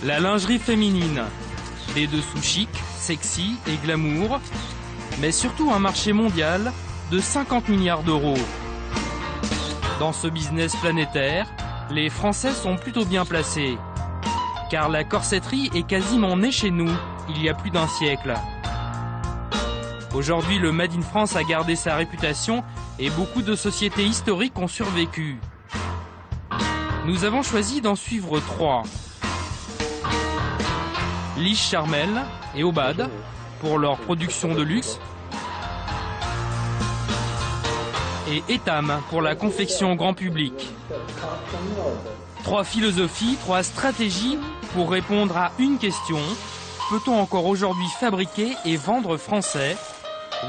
La lingerie féminine, des dessous chic, sexy et glamour, mais surtout un marché mondial de 50 milliards d'euros. Dans ce business planétaire, les Français sont plutôt bien placés, car la corsetterie est quasiment née chez nous il y a plus d'un siècle. Aujourd'hui, le Made in France a gardé sa réputation et beaucoup de sociétés historiques ont survécu. Nous avons choisi d'en suivre 3. Liche Charmel et Obad pour leur production de luxe et Etam pour la confection grand public. 3 philosophies, 3 stratégies pour répondre à une question. Peut-on encore aujourd'hui fabriquer et vendre français?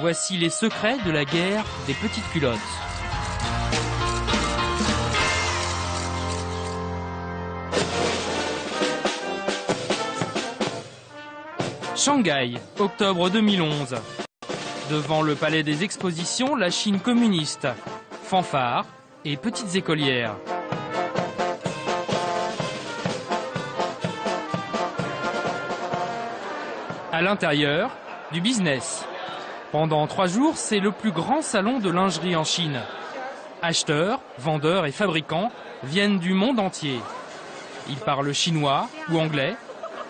Voici les secrets de la guerre des petites culottes. Shanghai, octobre 2011. Devant le palais des expositions, la Chine communiste. Fanfares et petites écolières. À l'intérieur, du business. Pendant 3 jours, c'est le plus grand salon de lingerie en Chine. Acheteurs, vendeurs et fabricants viennent du monde entier. Ils parlent chinois ou anglais,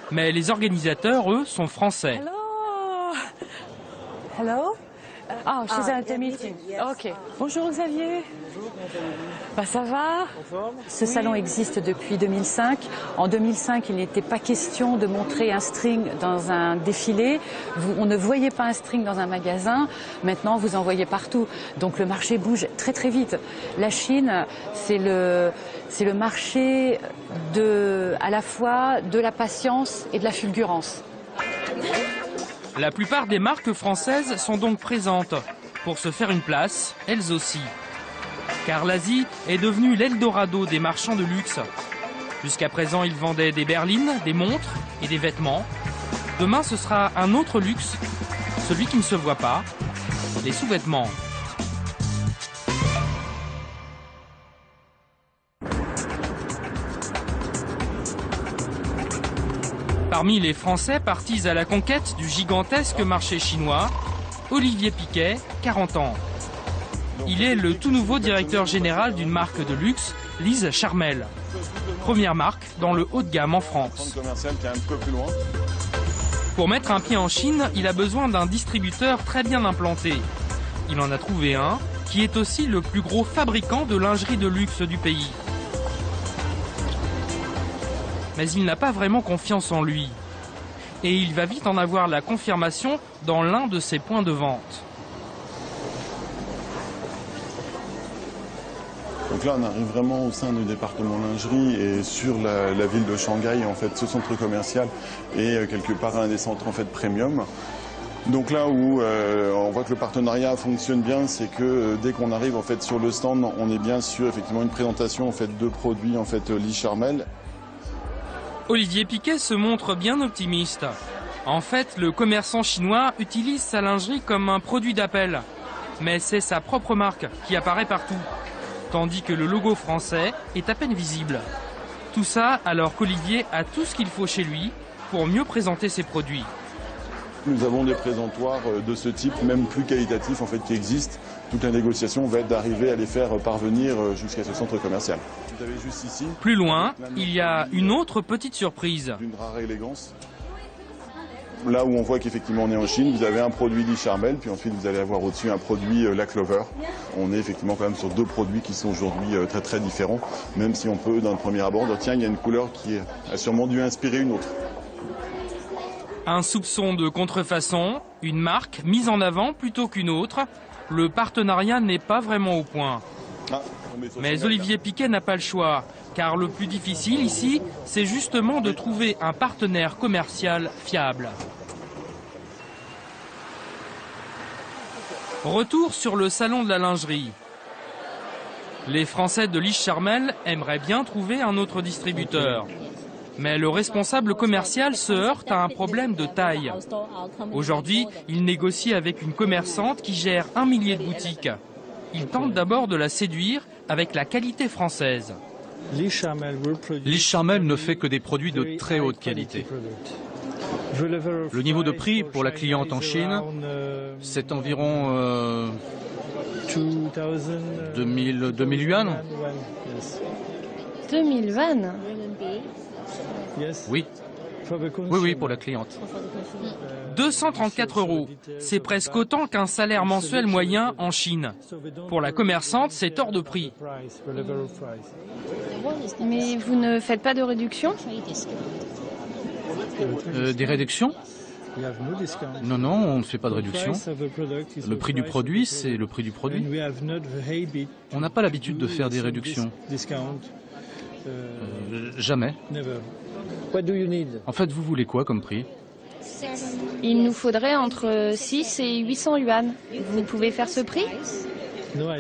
mais les organisateurs, eux, sont français. Hello. Oh, she's at the meeting. Ok. Bonjour Xavier. Bah, ça va? Ce salon existe depuis 2005. En 2005, il n'était pas question de montrer un string dans un défilé. On ne voyait pas un string dans un magasin. Maintenant, vous en voyez partout. Donc le marché bouge très très vite. La Chine, c'est le marché à la fois de la patience et de la fulgurance. La plupart des marques françaises sont donc présentes pour se faire une place, elles aussi. Car l'Asie est devenue l'Eldorado des marchands de luxe. Jusqu'à présent, ils vendaient des berlines, des montres et des vêtements. Demain, ce sera un autre luxe, celui qui ne se voit pas, les sous-vêtements. Parmi les Français partis à la conquête du gigantesque marché chinois, Olivier Piquet, 40 ans. Il est le tout nouveau directeur général d'une marque de luxe, Liche Charmel. Première marque dans le haut de gamme en France. Pour mettre un pied en Chine, il a besoin d'un distributeur très bien implanté. Il en a trouvé un qui est aussi le plus gros fabricant de lingerie de luxe du pays. Mais il n'a pas vraiment confiance en lui. Et il va vite en avoir la confirmation dans l'un de ses points de vente. Donc là, on arrive vraiment au sein du département lingerie et sur la ville de Shanghai, en fait, ce centre commercial est quelque part un des centres en fait premium. Donc là où on voit que le partenariat fonctionne bien, c'est que dès qu'on arrive en fait sur le stand, on est bien sûr effectivement une présentation en fait de produits en fait Liche Charmel. Olivier Piquet se montre bien optimiste. En fait, le commerçant chinois utilise sa lingerie comme un produit d'appel. Mais c'est sa propre marque qui apparaît partout. Tandis que le logo français est à peine visible. Tout ça alors qu'Olivier a tout ce qu'il faut chez lui pour mieux présenter ses produits. Nous avons des présentoirs de ce type, même plus qualitatifs en fait, qui existent. Toute la négociation va être d'arriver à les faire parvenir jusqu'à ce centre commercial. Vous avez juste ici. Plus loin, il y a une autre petite surprise. D'une rare élégance. Là où on voit qu'effectivement on est en Chine, vous avez un produit Liche Charmel, puis ensuite vous allez avoir au-dessus un produit La Clover. On est effectivement quand même sur 2 produits qui sont aujourd'hui très très différents, même si on peut d'un premier abord dire tiens, il y a une couleur qui a sûrement dû inspirer une autre. Un soupçon de contrefaçon, une marque mise en avant plutôt qu'une autre. Le partenariat n'est pas vraiment au point. Mais Olivier Piquet n'a pas le choix, car le plus difficile ici, c'est justement de trouver un partenaire commercial fiable. Retour sur le salon de la lingerie. Les Français de Liche Charmel aimeraient bien trouver un autre distributeur. Mais le responsable commercial se heurte à un problème de taille. Aujourd'hui, il négocie avec une commerçante qui gère 1 millier de boutiques. Il tente d'abord de la séduire avec la qualité française. Lich-Charmel ne fait que des produits de très haute qualité. Le niveau de prix pour la cliente en Chine, c'est environ 2000 yuan. 2000 yuan? Oui. Oui, pour la cliente. 234 €, c'est presque autant qu'un salaire mensuel moyen en Chine. Pour la commerçante, c'est hors de prix. Mais vous ne faites pas de réduction? Des réductions? Non, non, on ne fait pas de réduction. Le prix du produit, c'est le prix du produit. On n'a pas l'habitude de faire des réductions. Jamais. En fait, vous voulez quoi comme prix? Il nous faudrait entre 6 et 800 yuan. Vous pouvez faire ce prix?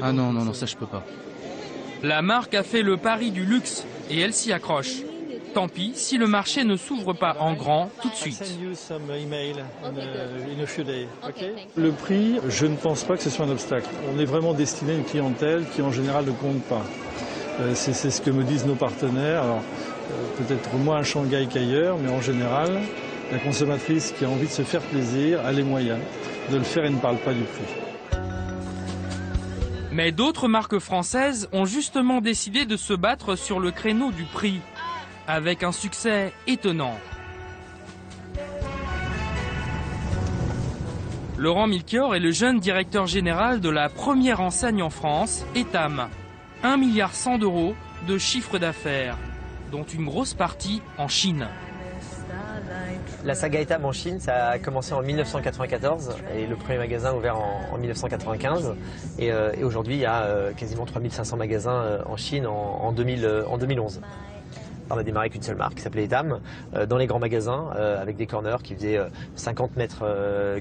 Ah non, non, non, ça je peux pas. La marque a fait le pari du luxe et elle s'y accroche. Tant pis si le marché ne s'ouvre pas en grand tout de suite. Le prix, je ne pense pas que ce soit un obstacle. On est vraiment destiné à une clientèle qui en général ne compte pas. C'est ce que me disent nos partenaires. Alors, peut-être moins à Shanghai qu'ailleurs, mais en général, la consommatrice qui a envie de se faire plaisir a les moyens de le faire et ne parle pas du prix. Mais d'autres marques françaises ont justement décidé de se battre sur le créneau du prix, avec un succès étonnant. Laurent Milchior est le jeune directeur général de la première enseigne en France, Etam. 1,1 milliard d'euros de chiffre d'affaires, dont une grosse partie en Chine. La saga Etam en Chine, ça a commencé en 1994 et le premier magasin ouvert en 1995. Et aujourd'hui, il y a quasiment 3500 magasins en Chine en 2011. On a démarré avec une seule marque qui s'appelait Etam, dans les grands magasins, avec des corners qui faisaient 50 mètres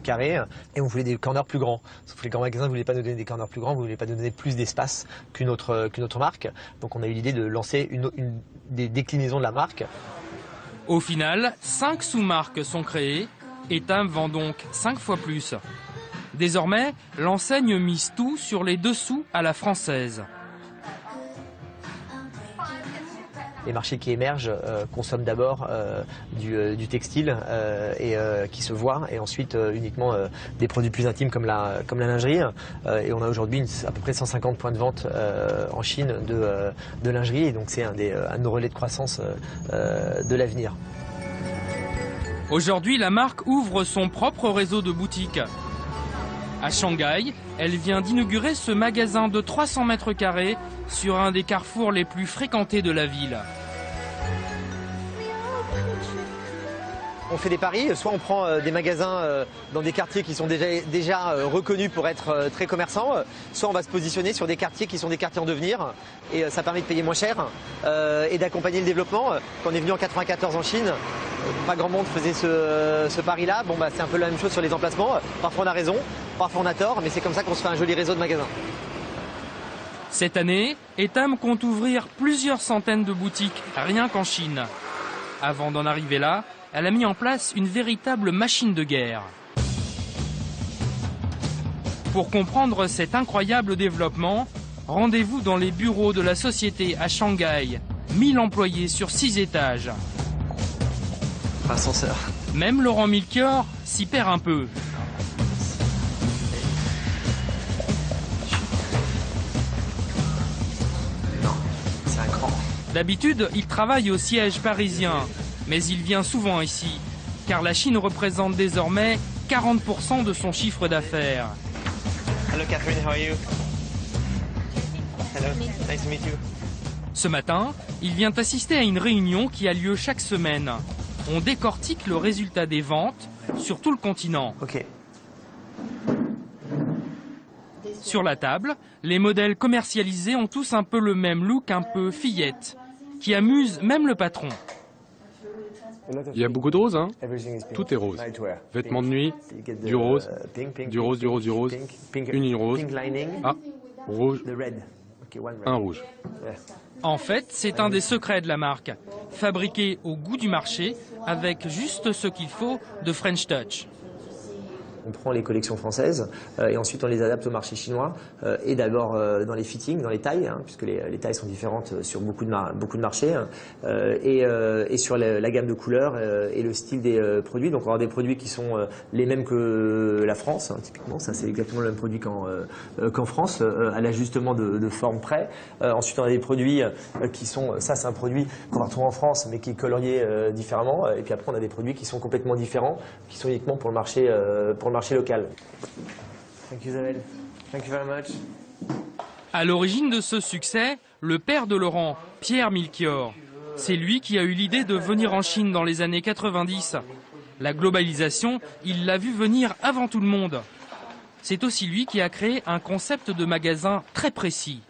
carrés. Et on voulait des corners plus grands. Sauf que les grands magasins ne voulaient pas nous donner des corners plus grands, ne voulaient pas nous donner plus d'espace qu'une autre marque. Donc on a eu l'idée de lancer des déclinaisons de la marque. Au final, 5 sous-marques sont créées. Etam vend donc 5 fois plus. Désormais, l'enseigne mise tout sur les dessous à la française. Les marchés qui émergent consomment d'abord du textile et qui se voit, et ensuite uniquement des produits plus intimes comme la lingerie. Et on a aujourd'hui à peu près 150 points de vente en Chine de lingerie, et donc c'est un de nos relais de croissance de l'avenir. Aujourd'hui, la marque ouvre son propre réseau de boutiques. À Shanghai, elle vient d'inaugurer ce magasin de 300 mètres carrés sur un des carrefours les plus fréquentés de la ville. On fait des paris, soit on prend des magasins dans des quartiers qui sont déjà reconnus pour être très commerçants, soit on va se positionner sur des quartiers qui sont des quartiers en devenir, et ça permet de payer moins cher et d'accompagner le développement. Quand on est venu en 94 en Chine, pas grand monde faisait ce pari-là. Bon, c'est un peu la même chose sur les emplacements. Parfois on a raison, parfois on a tort, mais c'est comme ça qu'on se fait un joli réseau de magasins. Cette année, Etam compte ouvrir plusieurs centaines de boutiques, rien qu'en Chine. Avant d'en arriver là, elle a mis en place une véritable machine de guerre. Pour comprendre cet incroyable développement, rendez-vous dans les bureaux de la société à Shanghai. 1000 employés sur 6 étages. Ascenseur. Même Laurent Milchior s'y perd un peu. Non, c'est un cran. D'habitude, il travaille au siège parisien, mais il vient souvent ici, car la Chine représente désormais 40% de son chiffre d'affaires. Hello Catherine, how are you? Hello, nice to meet you. Ce matin, il vient assister à une réunion qui a lieu chaque semaine. On décortique le résultat des ventes sur tout le continent. Ok. Sur la table, les modèles commercialisés ont tous un peu le même look un peu fillette, qui amuse même le patron. Il y a beaucoup de roses, hein? Tout est rose. Vêtements de nuit, du rose, du rose, du rose, du rose, une ligne rose. Ah, rouge, un rouge. En fait, c'est un des secrets de la marque. Fabriqué au goût du marché, avec juste ce qu'il faut de French Touch. On prend les collections françaises et ensuite on les adapte au marché chinois et d'abord dans les fittings, dans les tailles, hein, puisque les tailles sont différentes sur beaucoup de marchés, et sur la gamme de couleurs et le style des produits. Donc on va avoir des produits qui sont les mêmes que la France, hein, typiquement, ça c'est exactement le même produit qu'en France, à l'ajustement de forme près. Ensuite on a des produits qui sont, ça c'est un produit qu'on va retrouver en France mais qui est colorié différemment, et puis après on a des produits qui sont complètement différents, qui sont uniquement pour le marché local. Thank you Isabelle. Thank you very much. À l'origine de ce succès, le père de Laurent, Pierre Milchior. C'est lui qui a eu l'idée de venir en Chine dans les années 90. La globalisation, il l'a vu venir avant tout le monde. C'est aussi lui qui a créé un concept de magasin très précis.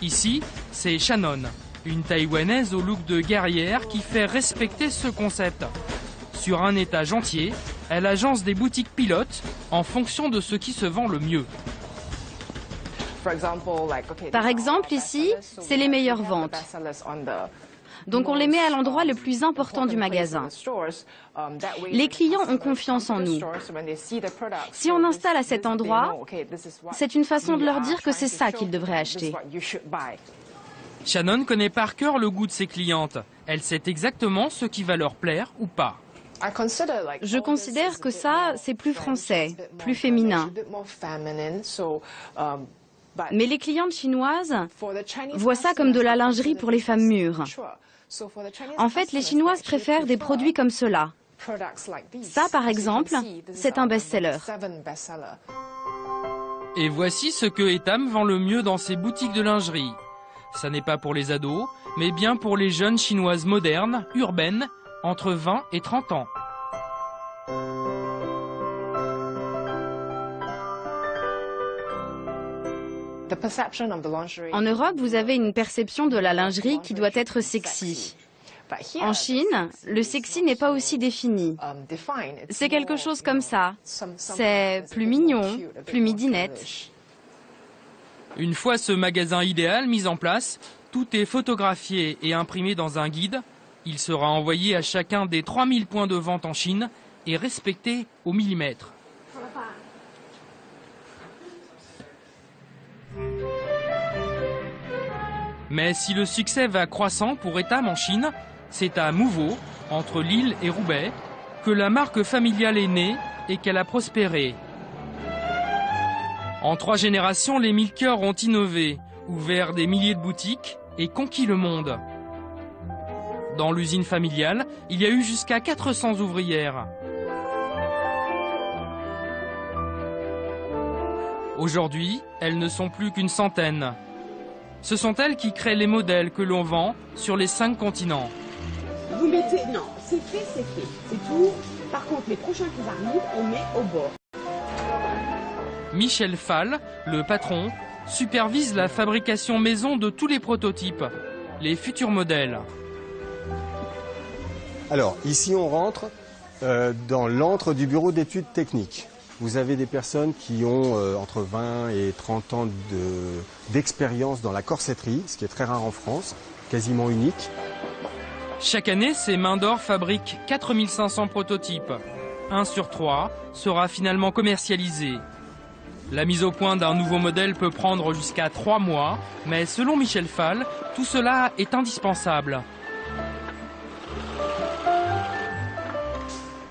Ici, c'est Shannon, une Taïwanaise au look de guerrière qui fait respecter ce concept. Sur un étage entier, elle agence des boutiques pilotes en fonction de ce qui se vend le mieux. Par exemple, ici, c'est les meilleures ventes. Donc on les met à l'endroit le plus important du magasin. Les clients ont confiance en nous. Si on installe à cet endroit, c'est une façon de leur dire que c'est ça qu'ils devraient acheter. Shannon connaît par cœur le goût de ses clientes. Elle sait exactement ce qui va leur plaire ou pas. Je considère que ça, c'est plus français, plus féminin. Mais les clientes chinoises voient ça comme de la lingerie pour les femmes mûres. En fait, les Chinoises préfèrent des produits comme cela. Ça, par exemple, c'est un best-seller. Et voici ce que Etam vend le mieux dans ses boutiques de lingerie. Ça n'est pas pour les ados, mais bien pour les jeunes Chinoises modernes, urbaines, entre 20 et 30 ans. En Europe, vous avez une perception de la lingerie qui doit être sexy. En Chine, le sexy n'est pas aussi défini. C'est quelque chose comme ça. C'est plus mignon, plus midinette. Une fois ce magasin idéal mis en place, tout est photographié et imprimé dans un guide. Il sera envoyé à chacun des 3000 points de vente en Chine et respecté au millimètre. Mais si le succès va croissant pour Etam en Chine, c'est à Mouveau, entre Lille et Roubaix, que la marque familiale est née et qu'elle a prospéré. En 3 générations, les Milchior ont innové, ouvert des milliers de boutiques et conquis le monde. Dans l'usine familiale, il y a eu jusqu'à 400 ouvrières. Aujourd'hui, elles ne sont plus qu'une centaine. Ce sont elles qui créent les modèles que l'on vend sur les 5 continents. Vous mettez... Non, c'est fait, c'est tout. Par contre, les prochains qui arrivent, on met au bord. Michel Fall, le patron, supervise la fabrication maison de tous les prototypes, les futurs modèles. Alors, ici on rentre dans l'antre du bureau d'études techniques. Vous avez des personnes qui ont entre 20 et 30 ans d'expérience dans la corsetterie, ce qui est très rare en France, quasiment unique. Chaque année, ces mains d'or fabriquent 4500 prototypes. 1 sur 3 sera finalement commercialisé. La mise au point d'un nouveau modèle peut prendre jusqu'à 3 mois, mais selon Michel Fall, tout cela est indispensable.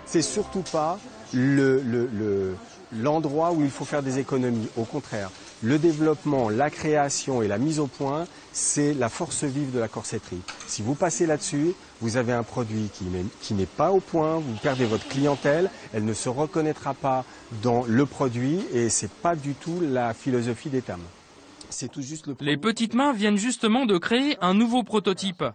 C'est surtout pas l'endroit où il faut faire des économies. Au contraire, le développement, la création et la mise au point, c'est la force vive de la corsetterie. Si vous passez là-dessus, vous avez un produit qui n'est pas au point, vous perdez votre clientèle, elle ne se reconnaîtra pas dans le produit et c'est pas du tout la philosophie d'Etam. C'est tout juste le Les petites mains viennent justement de créer un nouveau prototype.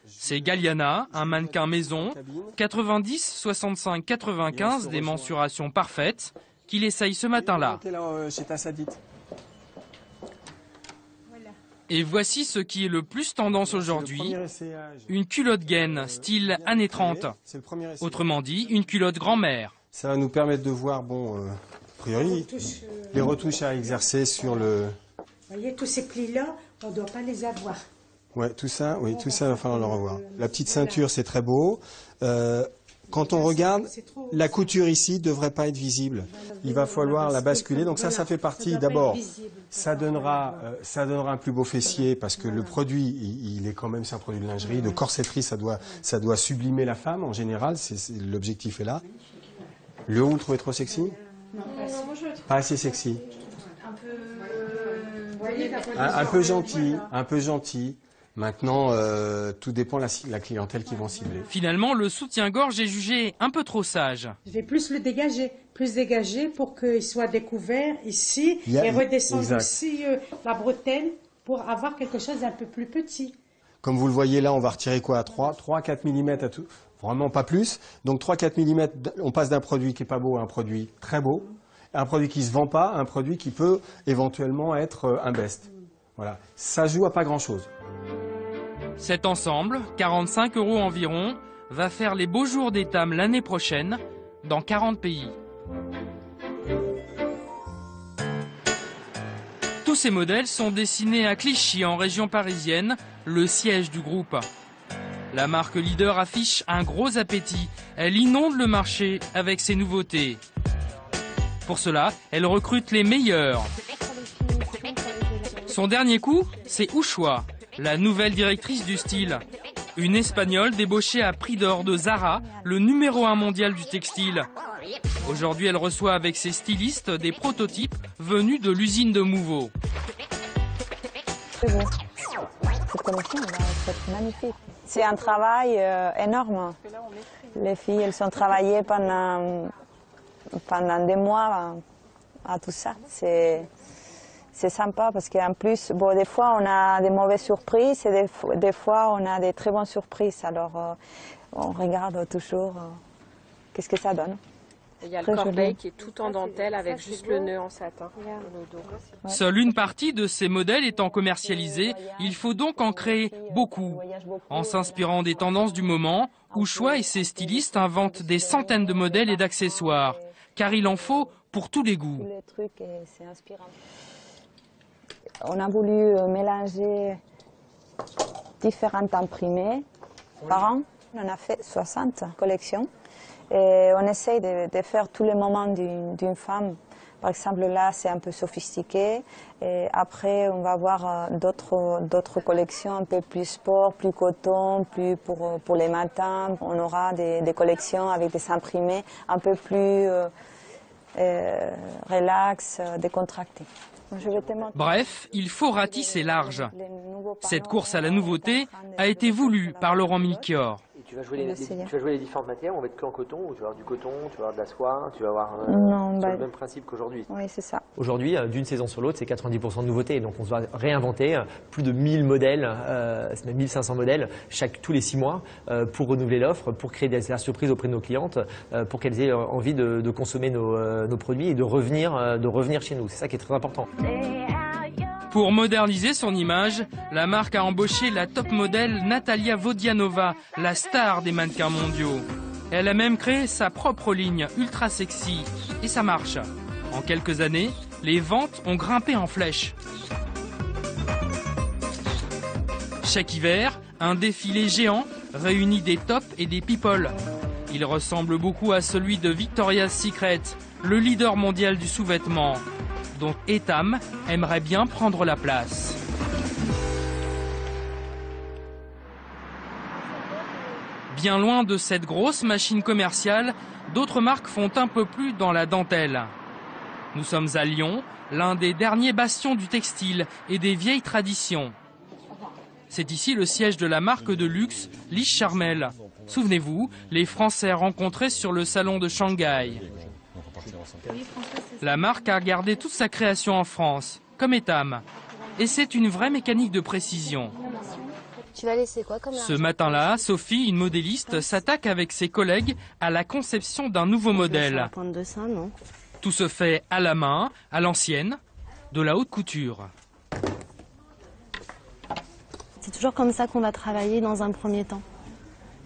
C'est Galliana, un mannequin maison, 90, 65, 95, des mensurations parfaites, qu'il essaye ce matin-là. Et voici ce qui est le plus tendance aujourd'hui, une culotte gaine, style années 30. Autrement dit, une culotte grand-mère. Ça va nous permettre de voir, bon, a priori, les retouches à exercer sur le... Vous voyez, tous ces plis-là, on ne doit pas les avoir. Ouais, tout ça, oui, tout ça, il va falloir le revoir. La petite ceinture, c'est très beau. Quand on regarde, la couture ici ne devrait pas être visible. Il va falloir la basculer. Donc ça fait partie, d'abord, ça donnera un plus beau fessier parce que le produit, il est quand même, c'est un produit de lingerie. De corsetterie, ça doit sublimer la femme en général. L'objectif est là. Le haut, vous le trouvez trop sexy? Non, pas assez sexy. Un peu gentil, un peu gentil. Maintenant, tout dépend de la clientèle qu'ils vont cibler. Finalement, le soutien-gorge est jugé un peu trop sage. Je vais plus dégager pour qu'il soit découvert ici et redescendre ici la bretelle pour avoir quelque chose d'un peu plus petit. Comme vous le voyez là, on va retirer quoi à 3-4 mm à tout, vraiment pas plus. Donc 3-4 mm, on passe d'un produit qui est pas beau à un produit très beau, un produit qui se vend pas, à un produit qui peut éventuellement être un best. Voilà, ça joue à pas grand-chose. Cet ensemble, 45 € environ, va faire les beaux jours d'Etam l'année prochaine dans 40 pays. Tous ces modèles sont dessinés à Clichy, en région parisienne, le siège du groupe. La marque leader affiche un gros appétit. Elle inonde le marché avec ses nouveautés. Pour cela, elle recrute les meilleurs. Son dernier coup, c'est Ushua, la nouvelle directrice du style. Une Espagnole débauchée à prix d'or de Zara, le numéro 1 mondial du textile. Aujourd'hui, elle reçoit avec ses stylistes des prototypes venus de l'usine de Mouveau. C'est beau. Cette collection va être magnifique. C'est un travail énorme. Les filles, elles ont travaillé pendant des mois à tout ça. C'est sympa parce qu'en plus, bon, des fois on a des mauvaises surprises et des fois on a des très bonnes surprises. Alors on regarde toujours qu'est-ce que ça donne. Il y a le corbeil qui est tout en dentelle avec juste le nœud en satin. Seule une partie de ces modèles étant commercialisée, il faut donc en créer beaucoup. En s'inspirant des tendances du moment, Ushua et ses stylistes inventent des centaines de modèles et d'accessoires, car il en faut pour tous les goûts. On a voulu mélanger différentes imprimés par an. On a fait 60 collections. Et on essaye de faire tous les moments d'une femme. Par exemple, là, c'est un peu sophistiqué. Et après, on va avoir d'autres collections un peu plus sport, plus coton, plus pour les matins. On aura des collections avec des imprimés un peu plus relax, décontractés. Bref, il faut ratisser large. Cette course à la nouveauté a été voulue par Laurent Melchior. Tu vas jouer les différentes matières, on va être que en coton, ou tu vas avoir du coton, tu vas avoir de la soie, tu vas avoir le même principe qu'aujourd'hui. Oui, c'est ça. Aujourd'hui, d'une saison sur l'autre, c'est 90% de nouveautés, donc on se va réinventer plus de 1000 modèles, même 1500 modèles tous les 6 mois pour renouveler l'offre, pour créer des surprises auprès de nos clientes, pour qu'elles aient envie de consommer nos produits et de revenir chez nous. C'est ça qui est très important. Pour moderniser son image, la marque a embauché la top modèle Natalia Vodianova, la star des mannequins mondiaux. Elle a même créé sa propre ligne ultra sexy. Et ça marche. En quelques années, les ventes ont grimpé en flèche. Chaque hiver, un défilé géant réunit des tops et des people. Il ressemble beaucoup à celui de Victoria's Secret, le leader mondial du sous-vêtement, dont Etam aimerait bien prendre la place. Bien loin de cette grosse machine commerciale, d'autres marques font un peu plus dans la dentelle. Nous sommes à Lyon, l'un des derniers bastions du textile et des vieilles traditions. C'est ici le siège de la marque de luxe Lich Charmel. Souvenez-vous, les Français rencontrés sur le salon de Shanghai. La marque a gardé toute sa création en France, comme Etam. Et c'est une vraie mécanique de précision. Tu vas laisser quoi comme Ce matin-là, Sophie, une modéliste, s'attaque avec ses collègues à la conception d'un nouveau modèle. Tout se fait à la main, à l'ancienne, de la haute couture. C'est toujours comme ça qu'on va travailler dans un premier temps.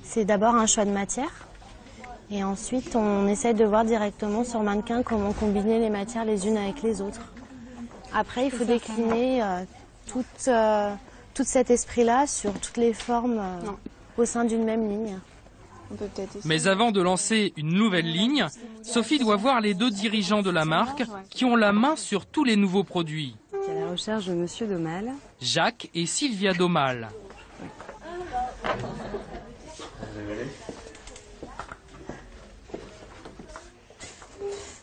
C'est d'abord un choix de matière. Et ensuite, on essaie de voir directement sur mannequin comment combiner les matières les unes avec les autres. Après, il faut décliner tout cet esprit-là sur toutes les formes au sein d'une même ligne. Mais avant de lancer une nouvelle ligne, Sophie doit voir les 2 dirigeants de la marque qui ont la main sur tous les nouveaux produits. À la recherche de Monsieur Domal. Jacques et Sylvia Domal.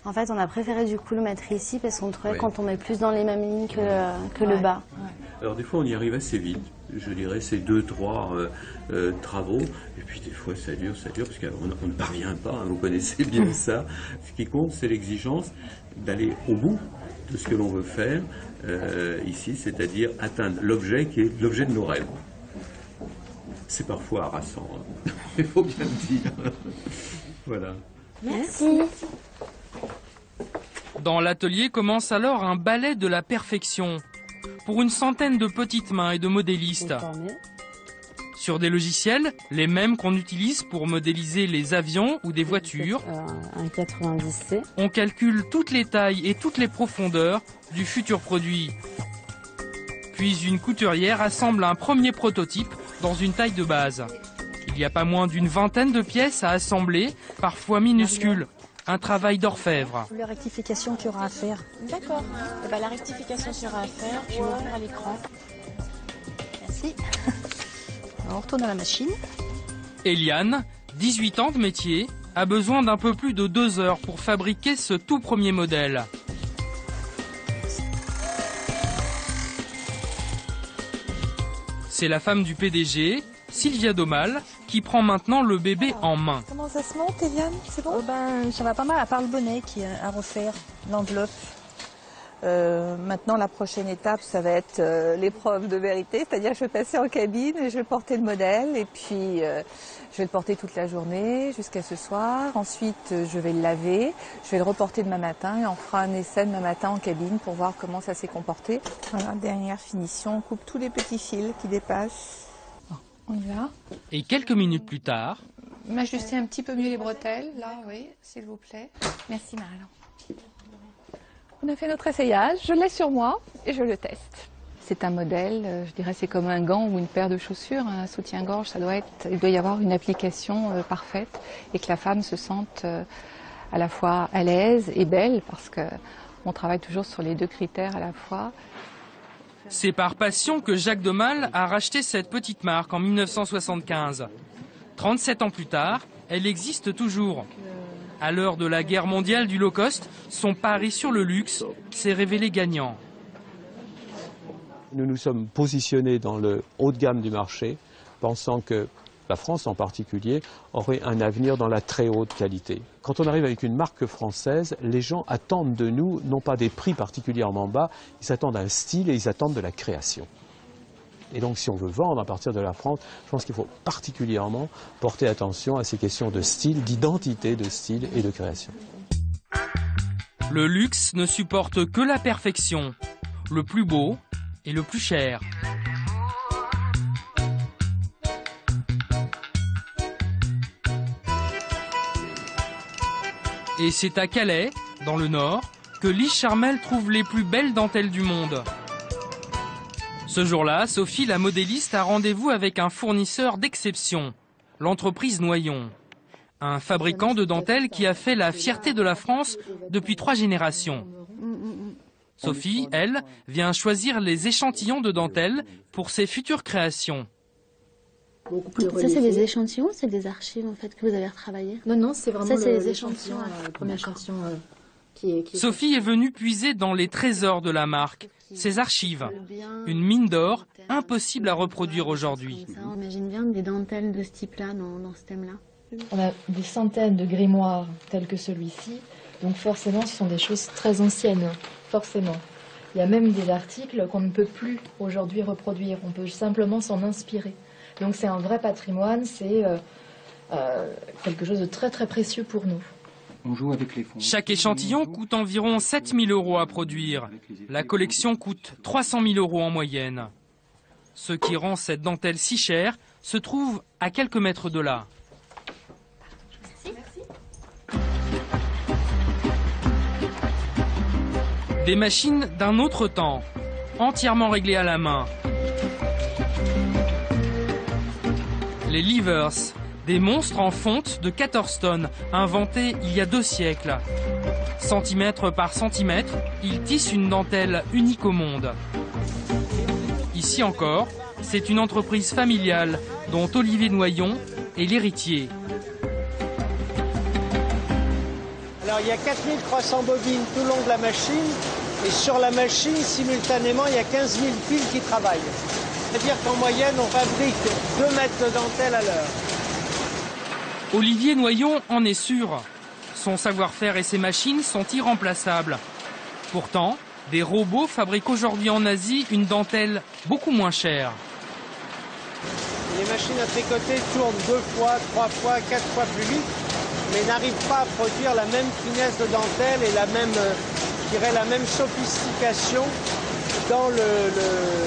En fait, on a préféré du coup le mettre ici parce qu'on trouvait qu'on tombait plus dans les mêmes lignes que le bas. Alors des fois, on y arrive assez vite. Je dirais c'est 2-3 travaux. Et puis des fois, ça dure, parce qu'on ne parvient pas. Hein, vous connaissez bien ça. Ce qui compte, c'est l'exigence d'aller au bout de ce que l'on veut faire ici, c'est-à-dire atteindre l'objet qui est l'objet de nos rêves. C'est parfois harassant. Hein. Il faut bien le dire. Voilà. Merci. Dans l'atelier commence alors un ballet de la perfection pour une centaine de petites mains et de modélistes. Sur des logiciels, les mêmes qu'on utilise pour modéliser les avions ou des voitures, Un 90C. on calcule toutes les tailles et toutes les profondeurs du futur produit. Puis une couturière assemble un premier prototype dans une taille de base. Il n'y a pas moins d'une vingtaine de pièces à assembler, parfois minuscules. Un travail d'orfèvre. La rectification qu'il y aura à faire. D'accord. La rectification qu'il y aura à faire, je vais ouvrir à l'écran. Merci. Alors, on retourne à la machine. Eliane, 18 ans de métier, a besoin d'un peu plus de 2 heures pour fabriquer ce tout premier modèle. C'est la femme du PDG, Sylvia Domal, qui prend maintenant le bébé en main. Comment ça se monte, Eliane? C'est bon? Ça va pas mal, à part le bonnet qui est à refaire, l'enveloppe. Maintenant, la prochaine étape, ça va être l'épreuve de vérité, c'est-à-dire je vais passer en cabine et je vais porter le modèle et puis je vais le porter toute la journée jusqu'à ce soir. Ensuite, je vais le laver, je vais le reporter demain matin et on fera un essai demain matin en cabine pour voir comment ça s'est comporté. Voilà, dernière finition, on coupe tous les petits fils qui dépassent. On y va. Et quelques minutes plus tard... M'ajuster un petit peu mieux les bretelles, là, oui, s'il vous plaît. Merci, Marie-Laure. On a fait notre essayage, je l'ai sur moi et je le teste. C'est un modèle, je dirais c'est comme un gant ou une paire de chaussures, un soutien-gorge, il doit y avoir une application parfaite et que la femme se sente à la fois à l'aise et belle parce qu'on travaille toujours sur les 2 critères à la fois. C'est par passion que Jacques Domal a racheté cette petite marque en 1975. 37 ans plus tard, elle existe toujours. À l'heure de la guerre mondiale du low cost, son pari sur le luxe s'est révélé gagnant. Nous nous sommes positionnés dans le haut de gamme du marché, pensant que la France en particulier aurait un avenir dans la très haute qualité. Quand on arrive avec une marque française, les gens attendent de nous, non pas des prix particulièrement bas, ils attendent un style et ils attendent de la création. Et donc si on veut vendre à partir de la France, je pense qu'il faut particulièrement porter attention à ces questions de style, d'identité de style et de création. Le luxe ne supporte que la perfection, le plus beau et le plus cher. Et c'est à Calais, dans le Nord, que Lise Charmel trouve les plus belles dentelles du monde. Ce jour-là, Sophie, la modéliste, a rendez-vous avec un fournisseur d'exception, l'entreprise Noyon. Un fabricant de dentelles qui a fait la fierté de la France depuis 3 générations. Sophie, elle, vient choisir les échantillons de dentelles pour ses futures créations. Ça, c'est des échantillons, c'est des archives en fait que vous avez retravaillées? Non, c'est vraiment les échantillons. Le premier échantillon Sophie est venue puiser dans les trésors de la marque, ses archives. Une mine d'or impossible à reproduire aujourd'hui. On imagine bien des dentelles de ce type-là dans ce thème-là. On a des centaines de grimoires tels que celui-ci, donc forcément ce sont des choses très anciennes, forcément. Il y a même des articles qu'on ne peut plus aujourd'hui reproduire, on peut simplement s'en inspirer. Donc c'est un vrai patrimoine, c'est quelque chose de très très précieux pour nous. On joue avec les fonds. Chaque échantillon coûte environ 7 000 € à produire. La collection coûte 300 000 € en moyenne. Ce qui rend cette dentelle si chère se trouve à quelques mètres de là. Des machines d'un autre temps, entièrement réglées à la main. Les levers, Des monstres en fonte de 14 tonnes, inventés il y a 2 siècles. Centimètre par centimètre, ils tissent une dentelle unique au monde. Ici encore, c'est une entreprise familiale dont Olivier Noyon est l'héritier. Alors il y a 4300 bobines tout le long de la machine et sur la machine, simultanément, il y a 15 000 fils qui travaillent. C'est-à-dire qu'en moyenne, on fabrique 2 mètres de dentelle à l'heure. Olivier Noyon en est sûr. Son savoir-faire et ses machines sont irremplaçables. Pourtant, des robots fabriquent aujourd'hui en Asie une dentelle beaucoup moins chère. Les machines à tricoter tournent 2 fois, 3 fois, 4 fois plus vite, mais n'arrivent pas à produire la même finesse de dentelle et la même, je dirais, la même sophistication dans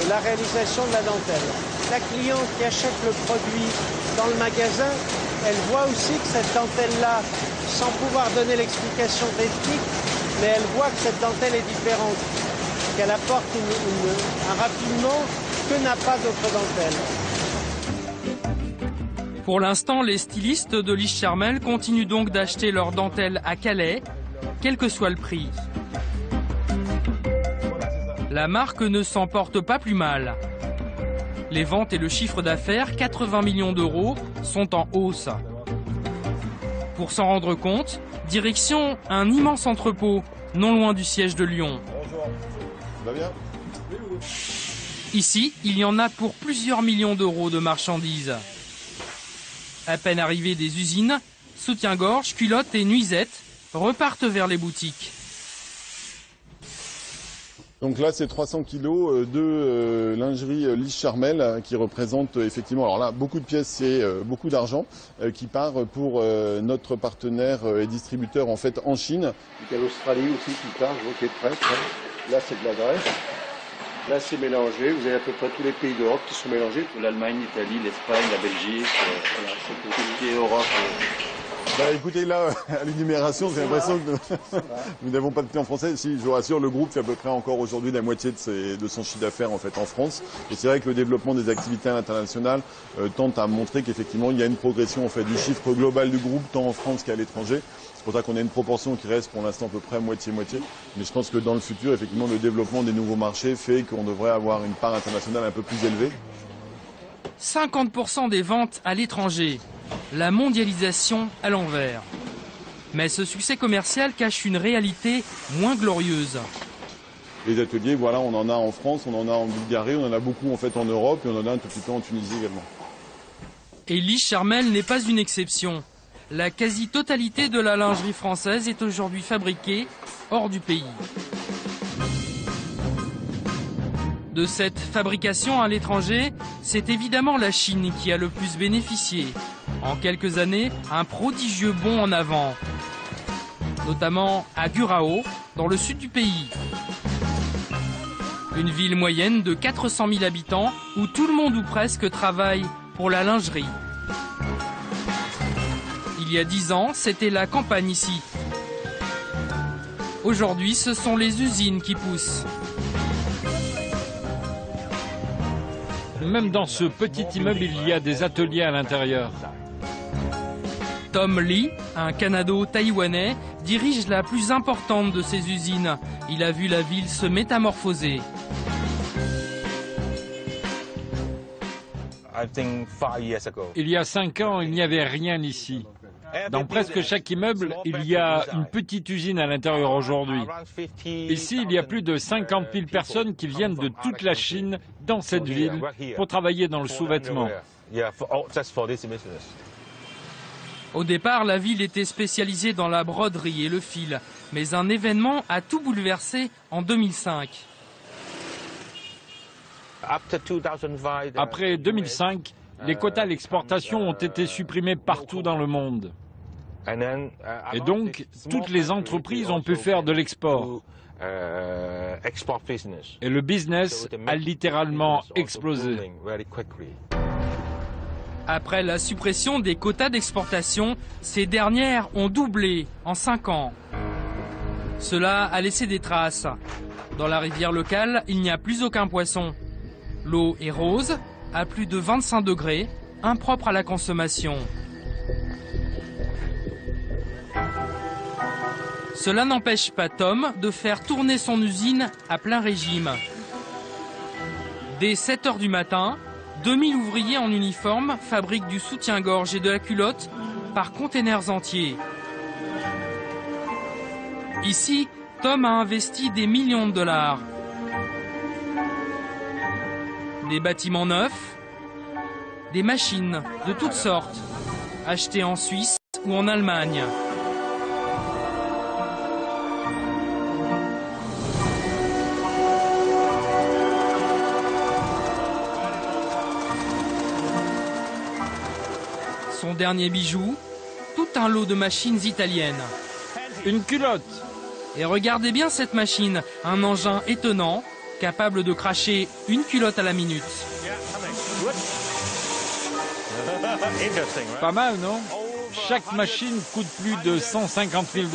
la réalisation de la dentelle. La cliente qui achète le produit dans le magasin, elle voit aussi que cette dentelle-là, sans pouvoir donner l'explication technique, mais elle voit que cette dentelle est différente, qu'elle apporte un raffinement que n'a pas d'autre dentelle. Pour l'instant, les stylistes de Liche Charmel continuent donc d'acheter leurs dentelles à Calais, quel que soit le prix. La marque ne s'en porte pas plus mal. Les ventes et le chiffre d'affaires, 80 millions d'euros, sont en hausse. Pour s'en rendre compte, direction un immense entrepôt, non loin du siège de Lyon. Bonjour, ça va bien? Ici, il y en a pour plusieurs millions d'euros de marchandises. À peine arrivés des usines, soutien-gorge, culottes et nuisettes repartent vers les boutiques. Donc là, c'est 300 kilos de lingerie Liche Charmel qui représente effectivement, alors là, beaucoup de pièces et beaucoup d'argent qui part pour notre partenaire et distributeur en fait en Chine. Il y a l'Australie aussi qui part, je vois qu'il est prêt. Là, c'est de la graisse. Là, c'est mélangé. Vous avez à peu près tous les pays d'Europe qui sont mélangés. L'Allemagne, l'Italie, l'Espagne, la Belgique, voilà, c'est tout ce qui est Europe. Bah écoutez, là, à l'énumération, j'ai l'impression que nous n'avons pas de clients français. Si, je vous rassure, le groupe fait à peu près encore aujourd'hui la moitié de son chiffre d'affaires en fait en France. Et c'est vrai que le développement des activités internationales tente à montrer qu'effectivement, il y a une progression en fait du chiffre global du groupe, tant en France qu'à l'étranger. C'est pour ça qu'on a une proportion qui reste pour l'instant à peu près moitié-moitié. Mais je pense que dans le futur, effectivement, le développement des nouveaux marchés fait qu'on devrait avoir une part internationale un peu plus élevée. 50% des ventes à l'étranger. La mondialisation à l'envers. Mais ce succès commercial cache une réalité moins glorieuse. Les ateliers, voilà, on en a en France, on en a en Bulgarie, on en a beaucoup en fait en Europe et on en a un tout petit peu en Tunisie également. Et Liche Charmel n'est pas une exception. La quasi-totalité de la lingerie française est aujourd'hui fabriquée hors du pays. De cette fabrication à l'étranger, c'est évidemment la Chine qui a le plus bénéficié. En quelques années, un prodigieux bond en avant. Notamment à Gurao, dans le sud du pays. Une ville moyenne de 400 000 habitants où tout le monde ou presque travaille pour la lingerie. Il y a 10 ans, c'était la campagne ici. Aujourd'hui, ce sont les usines qui poussent. Même dans ce petit immeuble, il y a des ateliers à l'intérieur. Tom Lee, un Canado-Taïwanais, dirige la plus importante de ces usines. Il a vu la ville se métamorphoser. Il y a 5 ans, il n'y avait rien ici. Dans presque chaque immeuble, il y a une petite usine à l'intérieur aujourd'hui. Ici, il y a plus de 50 000 personnes qui viennent de toute la Chine dans cette ville pour travailler dans le sous-vêtement. Au départ, la ville était spécialisée dans la broderie et le fil. Mais un événement a tout bouleversé en 2005. Après 2005, les quotas à l'exportation ont été supprimés partout dans le monde. Et donc, toutes les entreprises ont pu faire de l'export. Et le business a littéralement explosé. Après la suppression des quotas d'exportation, ces dernières ont doublé en 5 ans. Cela a laissé des traces. Dans la rivière locale, il n'y a plus aucun poisson. L'eau est rose, à plus de 25 degrés, impropre à la consommation. Cela n'empêche pas Tom de faire tourner son usine à plein régime. Dès 7 h du matin, 2000 ouvriers en uniforme fabriquent du soutien-gorge et de la culotte par containers entiers. Ici, Tom a investi des millions de dollars. Des bâtiments neufs, des machines de toutes sortes, achetées en Suisse ou en Allemagne. Son dernier bijou, tout un lot de machines italiennes. Une culotte. Et regardez bien cette machine, un engin étonnant, capable de cracher une culotte à la minute. Pas mal, non? Chaque machine coûte plus de 150 000 $.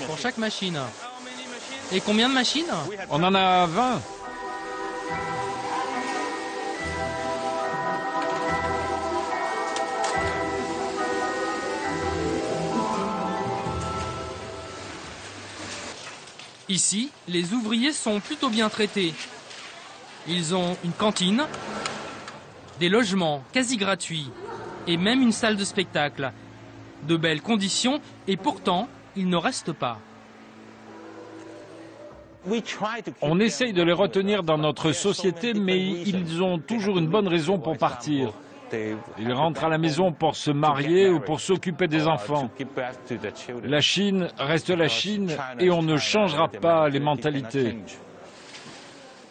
Pour chaque machine. Et combien de machines? On en a 20. Ici, les ouvriers sont plutôt bien traités. Ils ont une cantine, des logements quasi gratuits et même une salle de spectacle. De belles conditions et pourtant, ils ne restent pas. On essaye de les retenir dans notre société, mais ils ont toujours une bonne raison pour partir. Ils rentrent à la maison pour se marier ou pour s'occuper des enfants. La Chine reste la Chine et on ne changera pas les mentalités.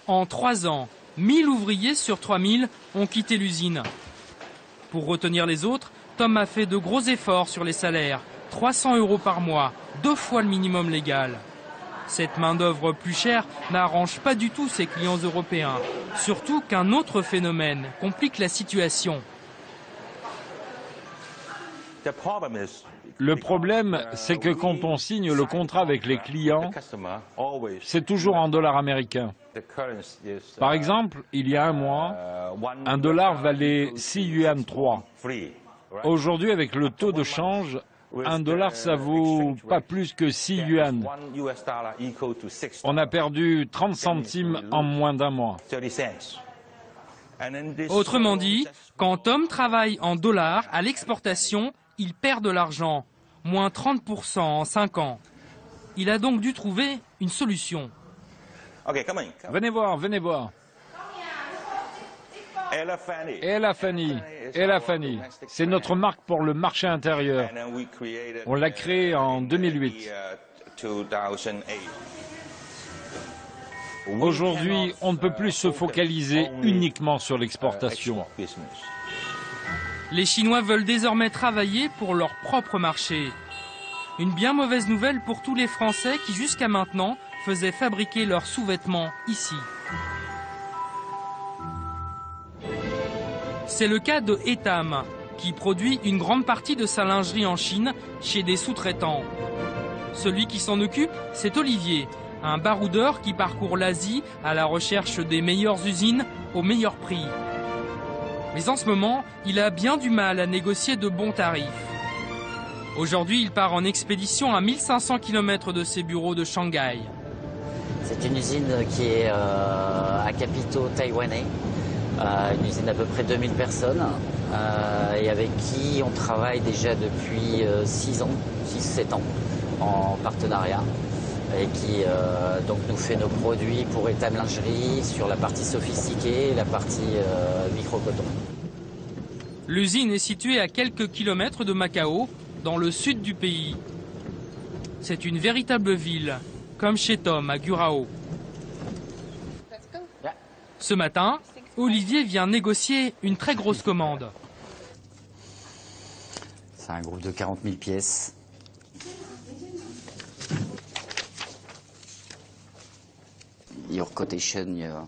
En 3 ans, 1000 ouvriers sur 3000 ont quitté l'usine. Pour retenir les autres, Tom a fait de gros efforts sur les salaires. 300 € par mois, 2 fois le minimum légal. Cette main-d'œuvre plus chère n'arrange pas du tout ses clients européens. Surtout qu'un autre phénomène complique la situation. Le problème, c'est que quand on signe le contrat avec les clients, c'est toujours en dollars américains. Par exemple, il y a un mois, un dollar valait 6 yuan 3. Aujourd'hui, avec le taux de change, un dollar, ça vaut pas plus que 6 yuan. On a perdu 30 centimes en moins d'un mois. Autrement dit, quand Tom travaille en dollars à l'exportation, il perd de l'argent, moins 30% en 5 ans. Il a donc dû trouver une solution. Venez voir, venez voir. Ella Fanny, c'est notre marque pour le marché intérieur. On l'a créée en 2008. Aujourd'hui, on ne peut plus se focaliser uniquement sur l'exportation. Les Chinois veulent désormais travailler pour leur propre marché. Une bien mauvaise nouvelle pour tous les Français qui jusqu'à maintenant faisaient fabriquer leurs sous-vêtements ici. C'est le cas de Etam, qui produit une grande partie de sa lingerie en Chine chez des sous-traitants. Celui qui s'en occupe, c'est Olivier, un baroudeur qui parcourt l'Asie à la recherche des meilleures usines au meilleur prix. Mais en ce moment, il a bien du mal à négocier de bons tarifs. Aujourd'hui, il part en expédition à 1500 km de ses bureaux de Shanghai. C'est une usine qui est à capitaux taïwanais, une usine d'à peu près 2000 personnes, et avec qui on travaille déjà depuis 6-7 ans en partenariat, et qui donc nous fait nos produits pour Etam Lingerie sur la partie sophistiquée et la partie micro-coton. L'usine est située à quelques kilomètres de Macao, dans le sud du pays. C'est une véritable ville, comme chez Tom à Gurao. Ce matin, Olivier vient négocier une très grosse commande. C'est un groupe de 40 000 pièces.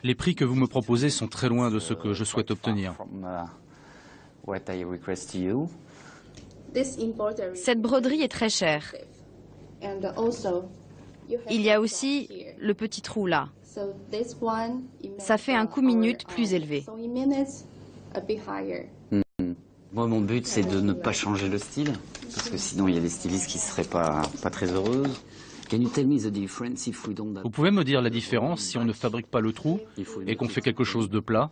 Les prix que vous me proposez sont très loin de ce que je souhaite obtenir. Cette broderie est très chère. Il y a aussi le petit trou là. Ça fait un coût minute plus élevé. Moi, mon but, c'est de ne pas changer le style. parce que sinon il y a des stylistes qui ne seraient pas très heureuses. Vous pouvez me dire la différence si on ne fabrique pas le trou et qu'on fait quelque chose de plat?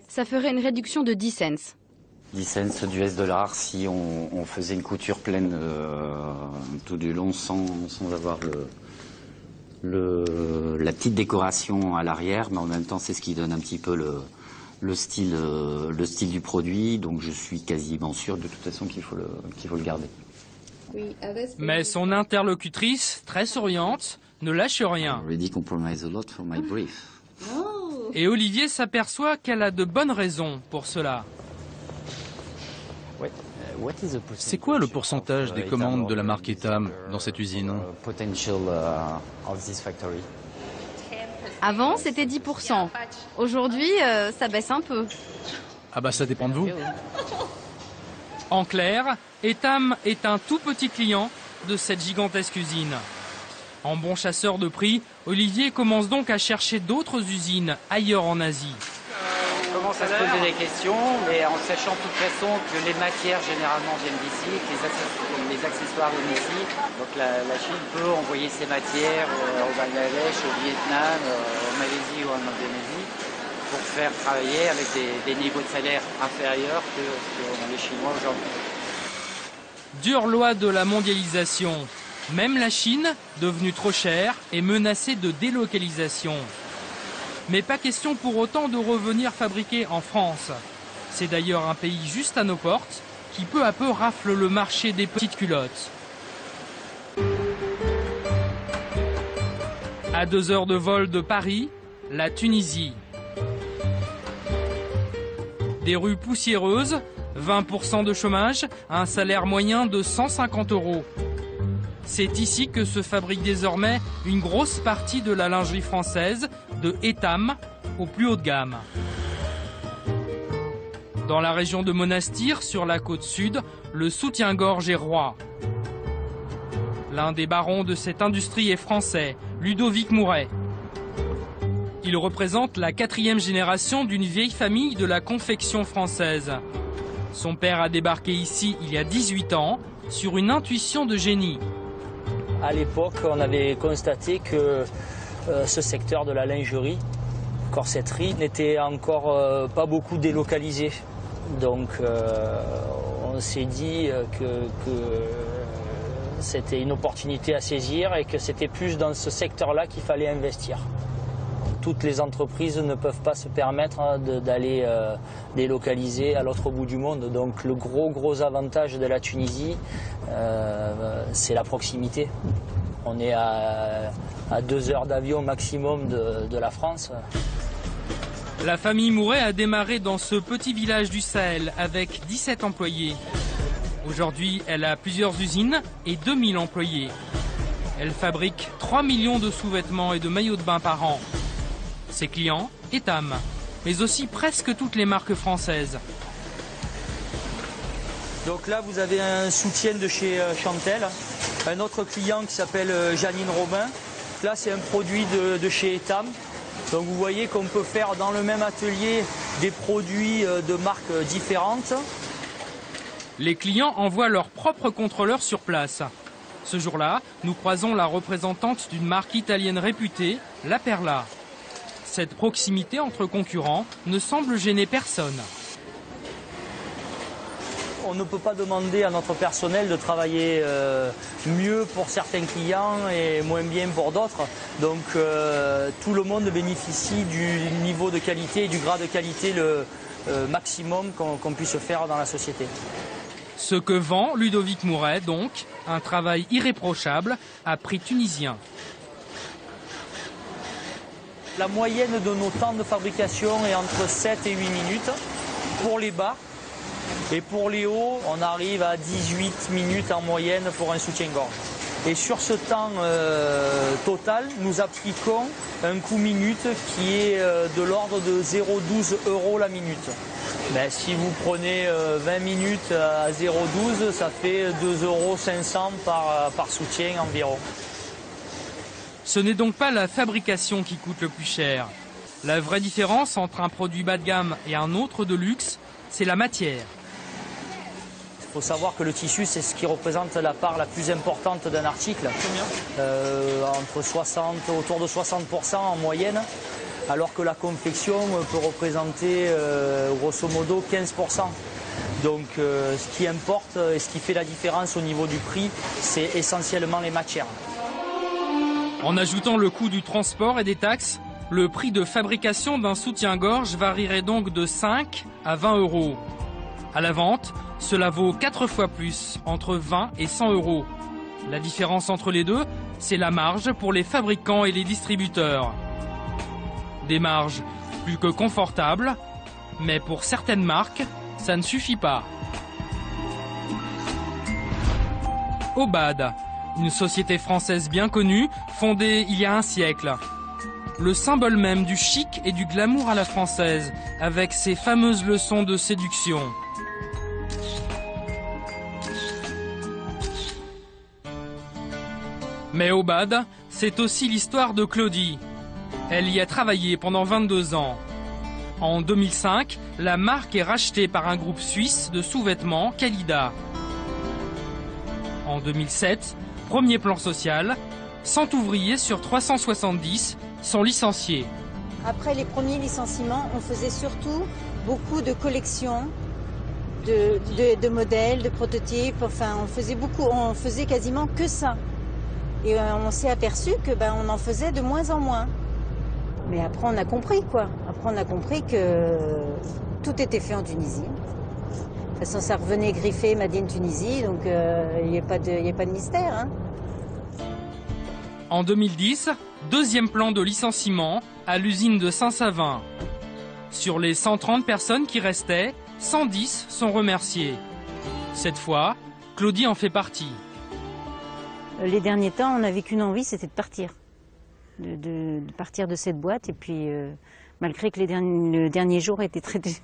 Ça ferait une réduction de 10 cents. 10 cents d'US si on faisait une couture pleine tout du long sans avoir la petite décoration à l'arrière, mais en même temps c'est ce qui donne un petit peu le style du produit, donc je suis quasiment sûr de toute façon qu'il faut le garder. Mais son interlocutrice, très souriante, ne lâche rien. Et Olivier s'aperçoit qu'elle a de bonnes raisons pour cela. C'est quoi le pourcentage des commandes de la marque Etam dans cette usine? Avant, c'était 10%. Aujourd'hui, ça baisse un peu. Ah bah ça dépend de vous. En clair, Etam est un tout petit client de cette gigantesque usine. En bon chasseur de prix, Olivier commence donc à chercher d'autres usines ailleurs en Asie. On commence à se poser des questions, mais en sachant de toute façon que les matières généralement viennent d'ici, que les accessoires viennent d'ici. Donc la Chine peut envoyer ses matières au Bangladesh, au Vietnam, en Malaisie ou en Indonésie pour faire travailler avec des niveaux de salaire inférieurs que les Chinois aujourd'hui. Dure loi de la mondialisation. Même la Chine, devenue trop chère, est menacée de délocalisation. Mais pas question pour autant de revenir fabriquer en France. C'est d'ailleurs un pays juste à nos portes qui peu à peu rafle le marché des petites culottes. À 2 heures de vol de Paris, la Tunisie. Des rues poussiéreuses, 20% de chômage, un salaire moyen de 150 €. C'est ici que se fabrique désormais une grosse partie de la lingerie française, de Etam au plus haut de gamme. Dans la région de Monastir, sur la côte sud, le soutien-gorge est roi. L'un des barons de cette industrie est français, Ludovic Mouret. Il représente la 4e génération d'une vieille famille de la confection française. Son père a débarqué ici il y a 18 ans, sur une intuition de génie. À l'époque, on avait constaté que ce secteur de la lingerie, corsetterie, n'était encore pas beaucoup délocalisé. Donc on s'est dit que c'était une opportunité à saisir et que c'était plus dans ce secteur-là qu'il fallait investir. Toutes les entreprises ne peuvent pas se permettre d'aller délocaliser à l'autre bout du monde. Donc le gros avantage de la Tunisie, c'est la proximité. On est à 2 heures d'avion maximum de la France. La famille Mouret a démarré dans ce petit village du Sahel avec 17 employés. Aujourd'hui, elle a plusieurs usines et 2000 employés. Elle fabrique 3 millions de sous-vêtements et de maillots de bain par an. Ses clients, Etam, mais aussi presque toutes les marques françaises. Donc là, vous avez un soutien de chez Chantel, un autre client qui s'appelle Janine Robin. Là, c'est un produit de chez Etam. Donc vous voyez qu'on peut faire dans le même atelier des produits de marques différentes. Les clients envoient leurs propres contrôleurs sur place. Ce jour-là, nous croisons la représentante d'une marque italienne réputée, La Perla. Cette proximité entre concurrents ne semble gêner personne. On ne peut pas demander à notre personnel de travailler mieux pour certains clients et moins bien pour d'autres. Donc tout le monde bénéficie du niveau de qualité et du grade de qualité le maximum qu'on puisse faire dans la société. Ce que vend Ludovic Mouret, donc, un travail irréprochable à prix tunisien. La moyenne de nos temps de fabrication est entre 7 et 8 minutes pour les bas. Et pour les hauts, on arrive à 18 minutes en moyenne pour un soutien-gorge. Et sur ce temps total, nous appliquons un coût minute qui est de l'ordre de 0,12 € la minute. Ben, si vous prenez 20 minutes à 0,12, ça fait 2,5 € par soutien environ. Ce n'est donc pas la fabrication qui coûte le plus cher. La vraie différence entre un produit bas de gamme et un autre de luxe, c'est la matière. Il faut savoir que le tissu, c'est ce qui représente la part la plus importante d'un article. Entre 60, autour de 60% en moyenne, alors que la confection peut représenter grosso modo 15%. Donc ce qui importe et ce qui fait la différence au niveau du prix, c'est essentiellement les matières. En ajoutant le coût du transport et des taxes, le prix de fabrication d'un soutien-gorge varierait donc de 5 à 20 euros. À la vente, cela vaut 4 fois plus, entre 20 et 100 euros. La différence entre les deux, c'est la marge pour les fabricants et les distributeurs. Des marges plus que confortables, mais pour certaines marques, ça ne suffit pas. Obad, une société française bien connue, fondée il y a un siècle. Le symbole même du chic et du glamour à la française, avec ses fameuses leçons de séduction. Mais Obad, c'est aussi l'histoire de Claudie. Elle y a travaillé pendant 22 ans. En 2005, la marque est rachetée par un groupe suisse de sous-vêtements, Kalida. En 2007, premier plan social, 100 ouvriers sur 370 sont licenciés. Après les premiers licenciements, on faisait surtout beaucoup de collections, de modèles, de prototypes. Enfin, on faisait quasiment que ça. Et on s'est aperçu que on en faisait de moins en moins. Mais après, on a compris quoi. Après, on a compris que tout était fait en Tunisie. De toute façon, ça revenait griffé Made in Tunisie, donc il n'y a pas de mystère. Hein. En 2010, deuxième plan de licenciement à l'usine de Saint-Savin. Sur les 130 personnes qui restaient, 110 sont remerciées. Cette fois, Claudie en fait partie. Les derniers temps, on n'avait qu'une envie, c'était de partir. De partir de cette boîte. Et puis, malgré que le dernier jour était très dur,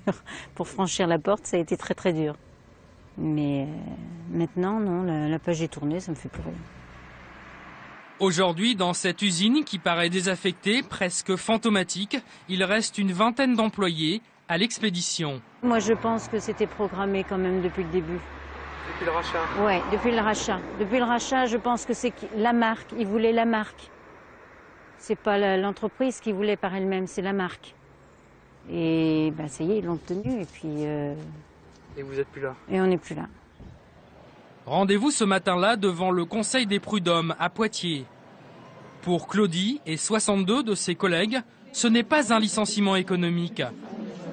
pour franchir la porte, ça a été très très dur. Mais maintenant, non, la page est tournée, ça me fait plus rien. Aujourd'hui, dans cette usine qui paraît désaffectée, presque fantomatique, il reste une vingtaine d'employés à l'expédition. Moi, je pense que c'était programmé quand même depuis le début. Depuis le rachat? Oui, depuis le rachat. Depuis le rachat, je pense que c'est la marque. Ils voulaient la marque. C'est pas l'entreprise qui voulait par elle-même, c'est la marque. Et ça y est, ils l'ont tenu. Et puis. Et vous n'êtes plus là? Et on n'est plus là. Rendez-vous ce matin-là devant le Conseil des prud'hommes à Poitiers. Pour Claudie et 62 de ses collègues, ce n'est pas un licenciement économique.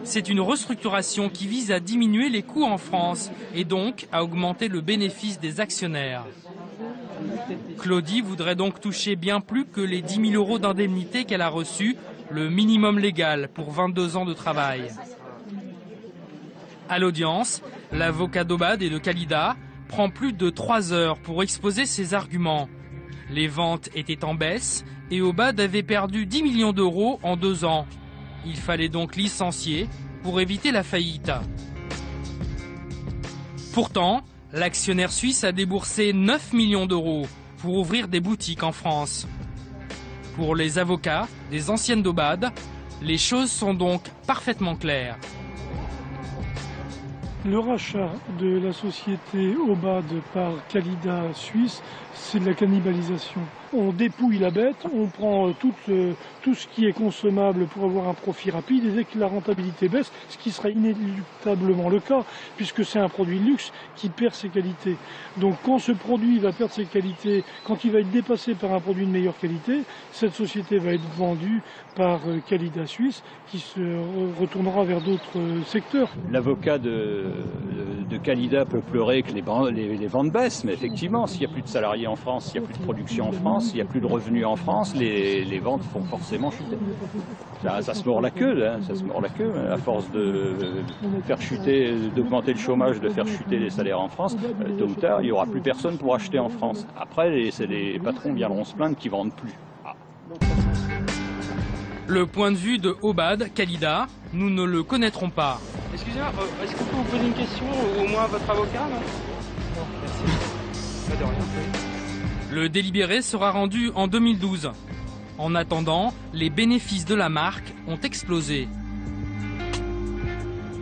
C'est une restructuration qui vise à diminuer les coûts en France et donc à augmenter le bénéfice des actionnaires. Claudie voudrait donc toucher bien plus que les 10 000 euros d'indemnité qu'elle a reçus, le minimum légal pour 22 ans de travail. À l'audience, l'avocat d'Obad et de Kalida prend plus de 3 heures pour exposer ses arguments. Les ventes étaient en baisse et Obad avait perdu 10 millions d'euros en 2 ans. Il fallait donc licencier pour éviter la faillite. Pourtant, l'actionnaire suisse a déboursé 9 millions d'euros pour ouvrir des boutiques en France. Pour les avocats des anciennes d'Obad, les choses sont donc parfaitement claires. Le rachat de la société Obad par Kalida Suisse, c'est de la cannibalisation. On dépouille la bête, on prend tout ce qui est consommable pour avoir un profit rapide, et dès que la rentabilité baisse, ce qui sera inéluctablement le cas, puisque c'est un produit de luxe qui perd ses qualités. Donc quand ce produit va perdre ses qualités, quand il va être dépassé par un produit de meilleure qualité, cette société va être vendue par Kalida Suisse, qui se retournera vers d'autres secteurs. L'avocat de Kalida peut pleurer que les ventes baissent, mais effectivement, s'il n'y a plus de salariés en France, s'il n'y a plus de production en France, s'il n'y a plus de revenus en France, les ventes vont forcément chuter. Ça se mord la queue, hein, ça se mord la queue. À force de faire chuter, d'augmenter le chômage, de faire chuter les salaires en France, tôt ou tard, il n'y aura plus personne pour acheter en France. Après, les patrons viendront se plaindre qu'ils ne vendent plus. Ah. Le point de vue de Obad Kalida, nous ne le connaîtrons pas. Excusez-moi, est-ce qu'on peut vous poser une question, au moins à votre avocat, non? Non, merci. Pas de rien. Le délibéré sera rendu en 2012. En attendant, les bénéfices de la marque ont explosé.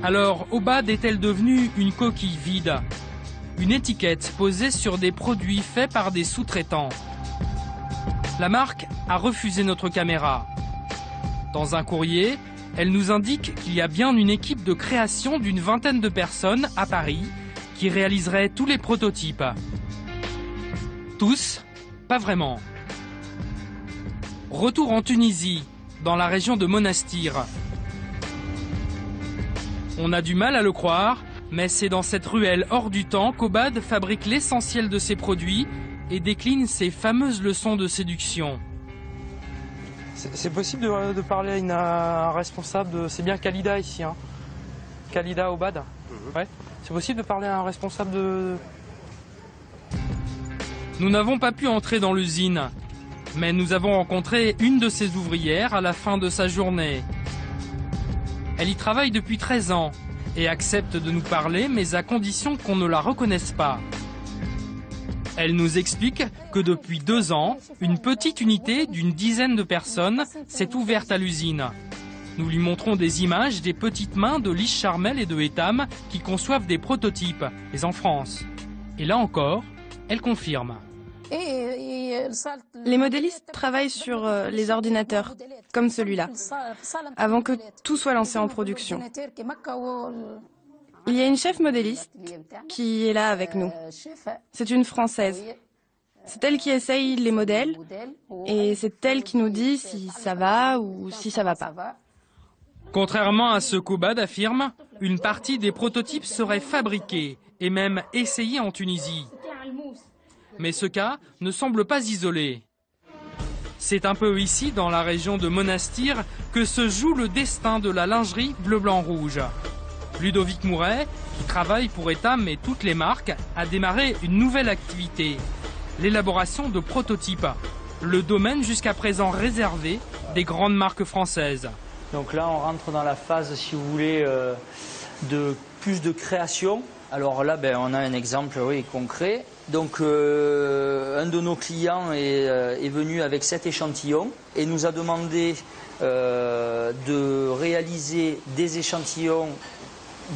Alors, Obad est-elle devenue une coquille vide? une étiquette posée sur des produits faits par des sous-traitants. La marque a refusé notre caméra. Dans un courrier, elle nous indique qu'il y a bien une équipe de création d'une vingtaine de personnes à Paris qui réaliserait tous les prototypes. Tous? Pas vraiment. Retour en Tunisie, dans la région de Monastir. On a du mal à le croire, mais c'est dans cette ruelle hors du temps qu'Obad fabrique l'essentiel de ses produits et décline ses fameuses leçons de séduction. C'est possible de parler à un responsable de... C'est bien Khalida ici, hein? Khalida Obad. Ouais. C'est possible de parler à un responsable de... Nous n'avons pas pu entrer dans l'usine, mais nous avons rencontré une de ses ouvrières à la fin de sa journée. Elle y travaille depuis 13 ans et accepte de nous parler, mais à condition qu'on ne la reconnaisse pas. Elle nous explique que depuis 2 ans, une petite unité d'une dizaine de personnes s'est ouverte à l'usine. Nous lui montrons des images des petites mains de Lise Charmel et de Etam qui conçoivent des prototypes, mais en France. Et là encore, elle confirme. Les modélistes travaillent sur les ordinateurs, comme celui-là, avant que tout soit lancé en production. Il y a une chef modéliste qui est là avec nous. C'est une Française. C'est elle qui essaye les modèles et c'est elle qui nous dit si ça va ou si ça va pas. Contrairement à ce qu'Obad affirme, une partie des prototypes serait fabriquée et même essayée en Tunisie. Mais ce cas ne semble pas isolé. C'est un peu ici, dans la région de Monastir, que se joue le destin de la lingerie bleu-blanc-rouge. Ludovic Mouret, qui travaille pour Etam et toutes les marques, a démarré une nouvelle activité, l'élaboration de prototypes, le domaine jusqu'à présent réservé des grandes marques françaises. Donc là, on rentre dans la phase, si vous voulez, de plus de création. Alors là, on a un exemple concret. Donc, un de nos clients est venu avec 7 échantillons et nous a demandé de réaliser des échantillons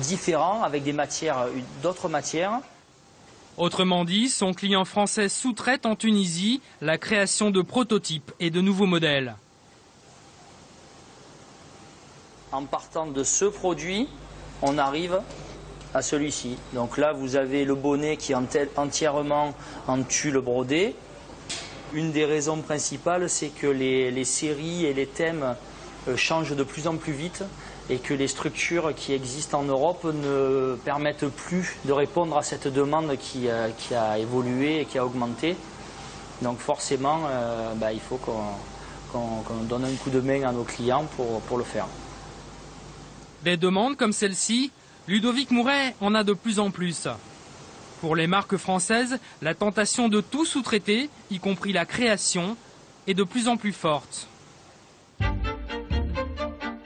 différents avec d'autres matières. Autrement dit, son client français sous-traite en Tunisie la création de prototypes et de nouveaux modèles. En partant de ce produit, on arrive à celui-ci. Donc là, vous avez le bonnet qui est entièrement en tulle brodé. Une des raisons principales, c'est que les séries et les thèmes changent de plus en plus vite et que les structures qui existent en Europe ne permettent plus de répondre à cette demande qui a évolué et qui a augmenté. Donc forcément, il faut qu'on donne un coup de main à nos clients pour le faire. Des demandes comme celle-ci, Ludovic Mouret en a de plus en plus. Pour les marques françaises, la tentation de tout sous-traiter, y compris la création, est de plus en plus forte.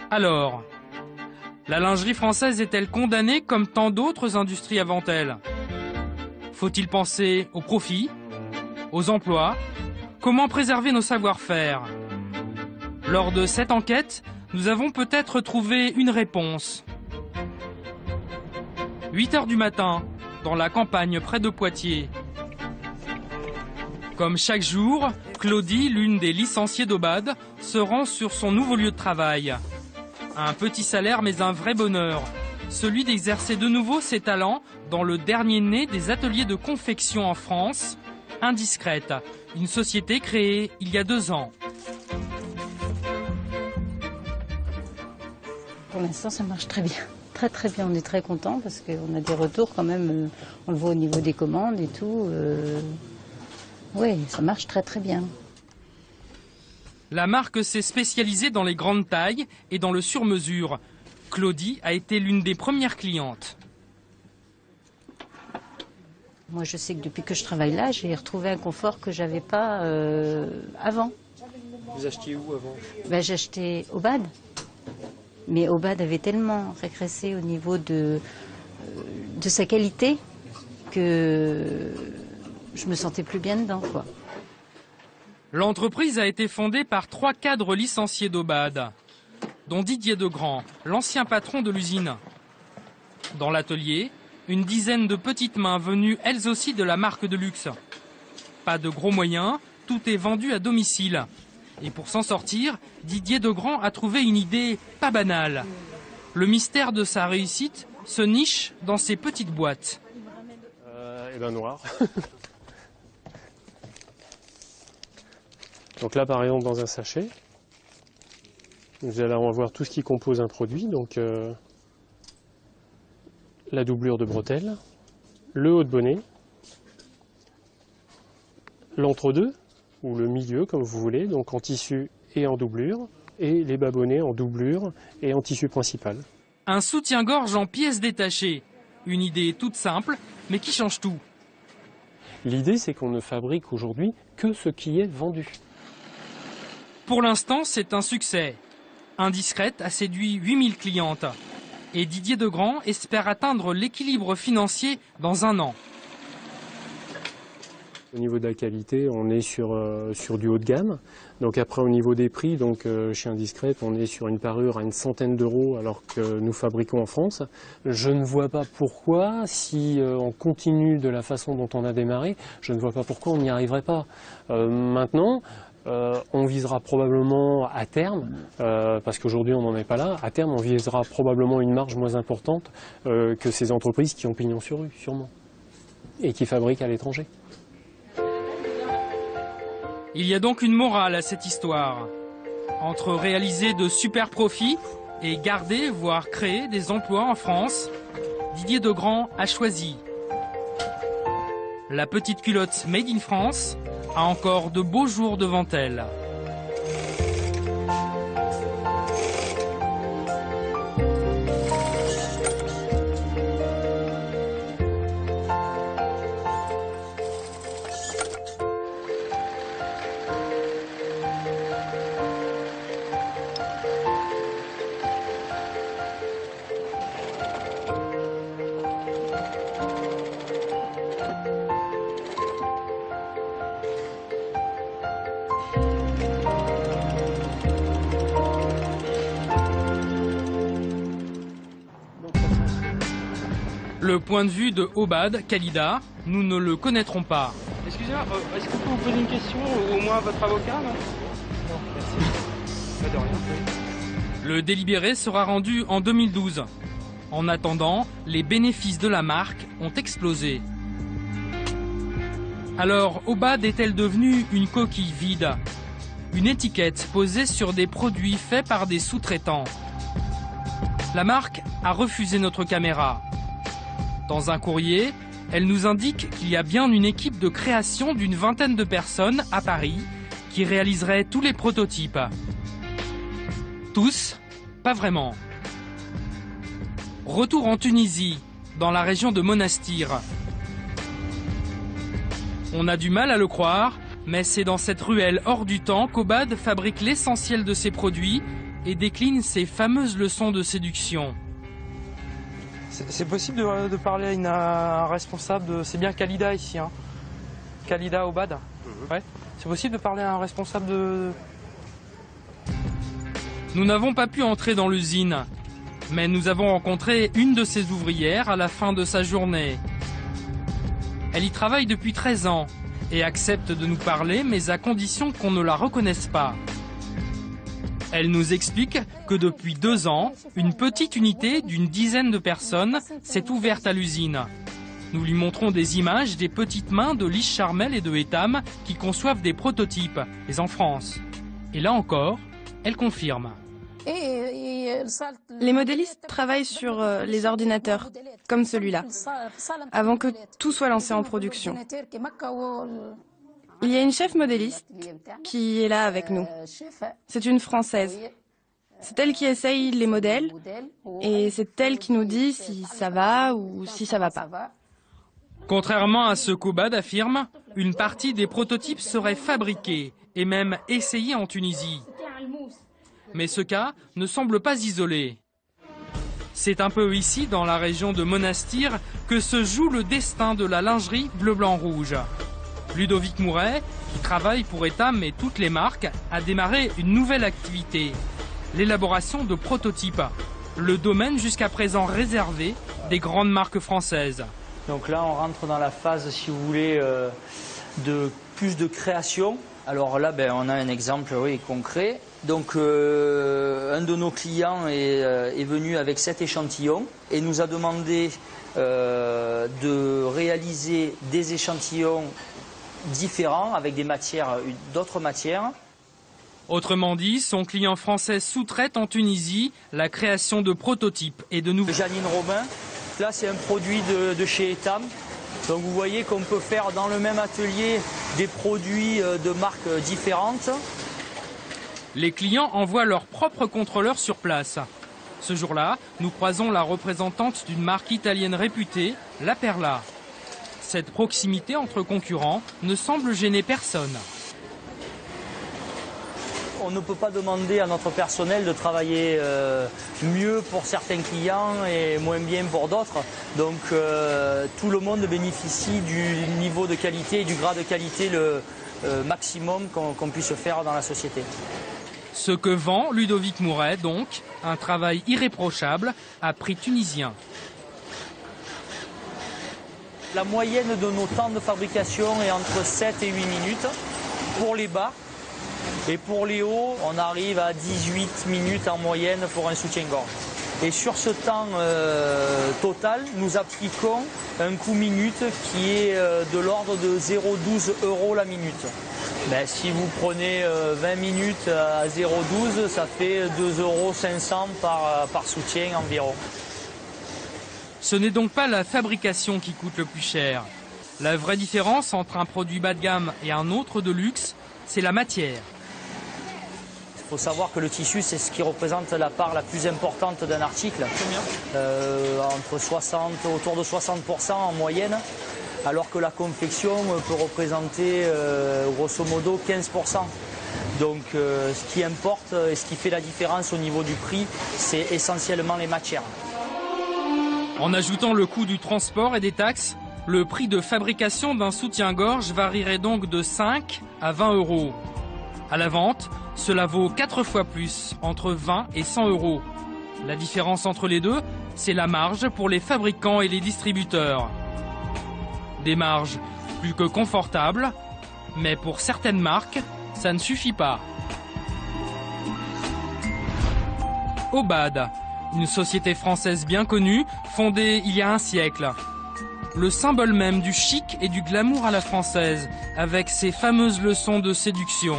Alors, la lingerie française est-elle condamnée comme tant d'autres industries avant elle? Faut-il penser au profit, aux emplois? Comment préserver nos savoir-faire? Lors de cette enquête, nous avons peut-être trouvé une réponse. 8 h du matin, dans la campagne près de Poitiers. Comme chaque jour, Claudie, l'une des licenciées d'Obad, se rend sur son nouveau lieu de travail. Un petit salaire mais un vrai bonheur, celui d'exercer de nouveau ses talents dans le dernier né des ateliers de confection en France, Indiscrète, une société créée il y a 2 ans. Pour l'instant, ça marche très bien. Très très bien, on est très contents parce qu'on a des retours quand même, on le voit au niveau des commandes et tout. Oui, ça marche très très bien. La marque s'est spécialisée dans les grandes tailles et dans le sur-mesure. Claudie a été l'une des premières clientes. Moi, je sais que depuis que je travaille là, j'ai retrouvé un confort que j'avais pas avant. Vous achetiez où avant? J'achetais Obad. Mais Obad avait tellement régressé au niveau de sa qualité que je me sentais plus bien dedans, quoi. L'entreprise a été fondée par 3 cadres licenciés d'Obad, dont Didier Degrand, l'ancien patron de l'usine. Dans l'atelier, une dizaine de petites mains venues elles aussi de la marque de luxe. Pas de gros moyens, tout est vendu à domicile. Et pour s'en sortir, Didier Degrand a trouvé une idée pas banale. Le mystère de sa réussite se niche dans ces petites boîtes. Et ben noir. Donc là, par exemple, dans un sachet, vous allez avoir tout ce qui compose un produit. Donc la doublure de bretelle, le haut de bonnet, l'entre-deux, ou le milieu, comme vous voulez, donc en tissu et en doublure, et les bas-bonnets en doublure et en tissu principal. Un soutien-gorge en pièces détachées. Une idée toute simple, mais qui change tout. L'idée, c'est qu'on ne fabrique aujourd'hui que ce qui est vendu. Pour l'instant, c'est un succès. Indiscrète a séduit 8000 clientes. Et Didier Degrand espère atteindre l'équilibre financier dans 1 an. Au niveau de la qualité, on est sur du haut de gamme. Donc après, au niveau des prix, donc chez Indiscrète, on est sur une parure à une centaine d'euros alors que nous fabriquons en France. Je ne vois pas pourquoi, si on continue de la façon dont on a démarré, je ne vois pas pourquoi on n'y arriverait pas. Maintenant, on visera probablement à terme, parce qu'aujourd'hui on n'en est pas là, à terme on visera probablement une marge moins importante que ces entreprises qui ont pignon sur rue, sûrement, et qui fabriquent à l'étranger. Il y a donc une morale à cette histoire. Entre réaliser de super profits et garder, voire créer des emplois en France, Didier Degrand a choisi. La petite culotte Made in France a encore de beaux jours devant elle. Le point de vue de Obad Khalida, nous ne le connaîtrons pas. Excusez-moi, est-ce qu'on peut vous poser une question, au moins à votre avocat, non? Non, merci. Pas de rien. Le délibéré sera rendu en 2012. En attendant, les bénéfices de la marque ont explosé. Alors, Obad est-elle devenue une coquille vide? Une étiquette posée sur des produits faits par des sous-traitants. La marque a refusé notre caméra. Dans un courrier, elle nous indique qu'il y a bien une équipe de création d'une vingtaine de personnes à Paris qui réaliserait tous les prototypes. Tous? Pas vraiment. Retour en Tunisie, dans la région de Monastir. On a du mal à le croire, mais c'est dans cette ruelle hors du temps qu'Obad fabrique l'essentiel de ses produits et décline ses fameuses leçons de séduction. C'est possible de parler à un responsable de... C'est bien Khalida ici, hein. Khalida Obad. Ouais. C'est possible de parler à un responsable de... Nous n'avons pas pu entrer dans l'usine, mais nous avons rencontré une de ses ouvrières à la fin de sa journée. Elle y travaille depuis 13 ans et accepte de nous parler, mais à condition qu'on ne la reconnaisse pas. Elle nous explique que depuis 2 ans, une petite unité d'une dizaine de personnes s'est ouverte à l'usine. Nous lui montrons des images des petites mains de Lise Charmel et de Etam qui conçoivent des prototypes, mais en France. Et là encore, elle confirme. Les modélistes travaillent sur les ordinateurs, comme celui-là, avant que tout soit lancé en production. Il y a une chef modéliste qui est là avec nous. C'est une Française. C'est elle qui essaye les modèles et c'est elle qui nous dit si ça va ou si ça va pas. Contrairement à ce qu'Obad affirme, une partie des prototypes serait fabriquée et même essayée en Tunisie. Mais ce cas ne semble pas isolé. C'est un peu ici, dans la région de Monastir, que se joue le destin de la lingerie bleu-blanc-rouge. Ludovic Mouret, qui travaille pour Etam et toutes les marques, a démarré une nouvelle activité, l'élaboration de prototypes. Le domaine jusqu'à présent réservé des grandes marques françaises. Donc là, on rentre dans la phase, si vous voulez, de plus de création. Alors là, on a un exemple concret. Donc un de nos clients est venu avec 7 échantillons et nous a demandé de réaliser des échantillons différents avec d'autres matières. Autrement dit, son client français sous-traite en Tunisie la création de prototypes et de nouveaux... Janine Robin, là c'est un produit de chez Etam. Donc vous voyez qu'on peut faire dans le même atelier des produits de marques différentes. Les clients envoient leurs propres contrôleurs sur place. Ce jour-là, nous croisons la représentante d'une marque italienne réputée, La Perla. Cette proximité entre concurrents ne semble gêner personne. On ne peut pas demander à notre personnel de travailler mieux pour certains clients et moins bien pour d'autres. Donc tout le monde bénéficie du niveau de qualité et du grade de qualité le maximum qu'on puisse faire dans la société. Ce que vend Ludovic Mouret, donc, un travail irréprochable à prix tunisien. La moyenne de nos temps de fabrication est entre 7 et 8 minutes pour les bas. Et pour les hauts, on arrive à 18 minutes en moyenne pour un soutien-gorge. Et sur ce temps total, nous appliquons un coût minute qui est de l'ordre de 0,12 € la minute. Si vous prenez 20 minutes à 0,12, ça fait 2,5 € par soutien environ. Ce n'est donc pas la fabrication qui coûte le plus cher. La vraie différence entre un produit bas de gamme et un autre de luxe, c'est la matière. Il faut savoir que le tissu, c'est ce qui représente la part la plus importante d'un article. Combien ? Autour de 60% en moyenne, alors que la confection peut représenter grosso modo 15%. Donc ce qui importe et ce qui fait la différence au niveau du prix, c'est essentiellement les matières. En ajoutant le coût du transport et des taxes, le prix de fabrication d'un soutien-gorge varierait donc de 5 à 20 €. À la vente, cela vaut 4 fois plus, entre 20 et 100 €. La différence entre les deux, c'est la marge pour les fabricants et les distributeurs. Des marges plus que confortables, mais pour certaines marques, ça ne suffit pas. Obad, une société française bien connue, fondée il y a un siècle. Le symbole même du chic et du glamour à la française, avec ses fameuses leçons de séduction.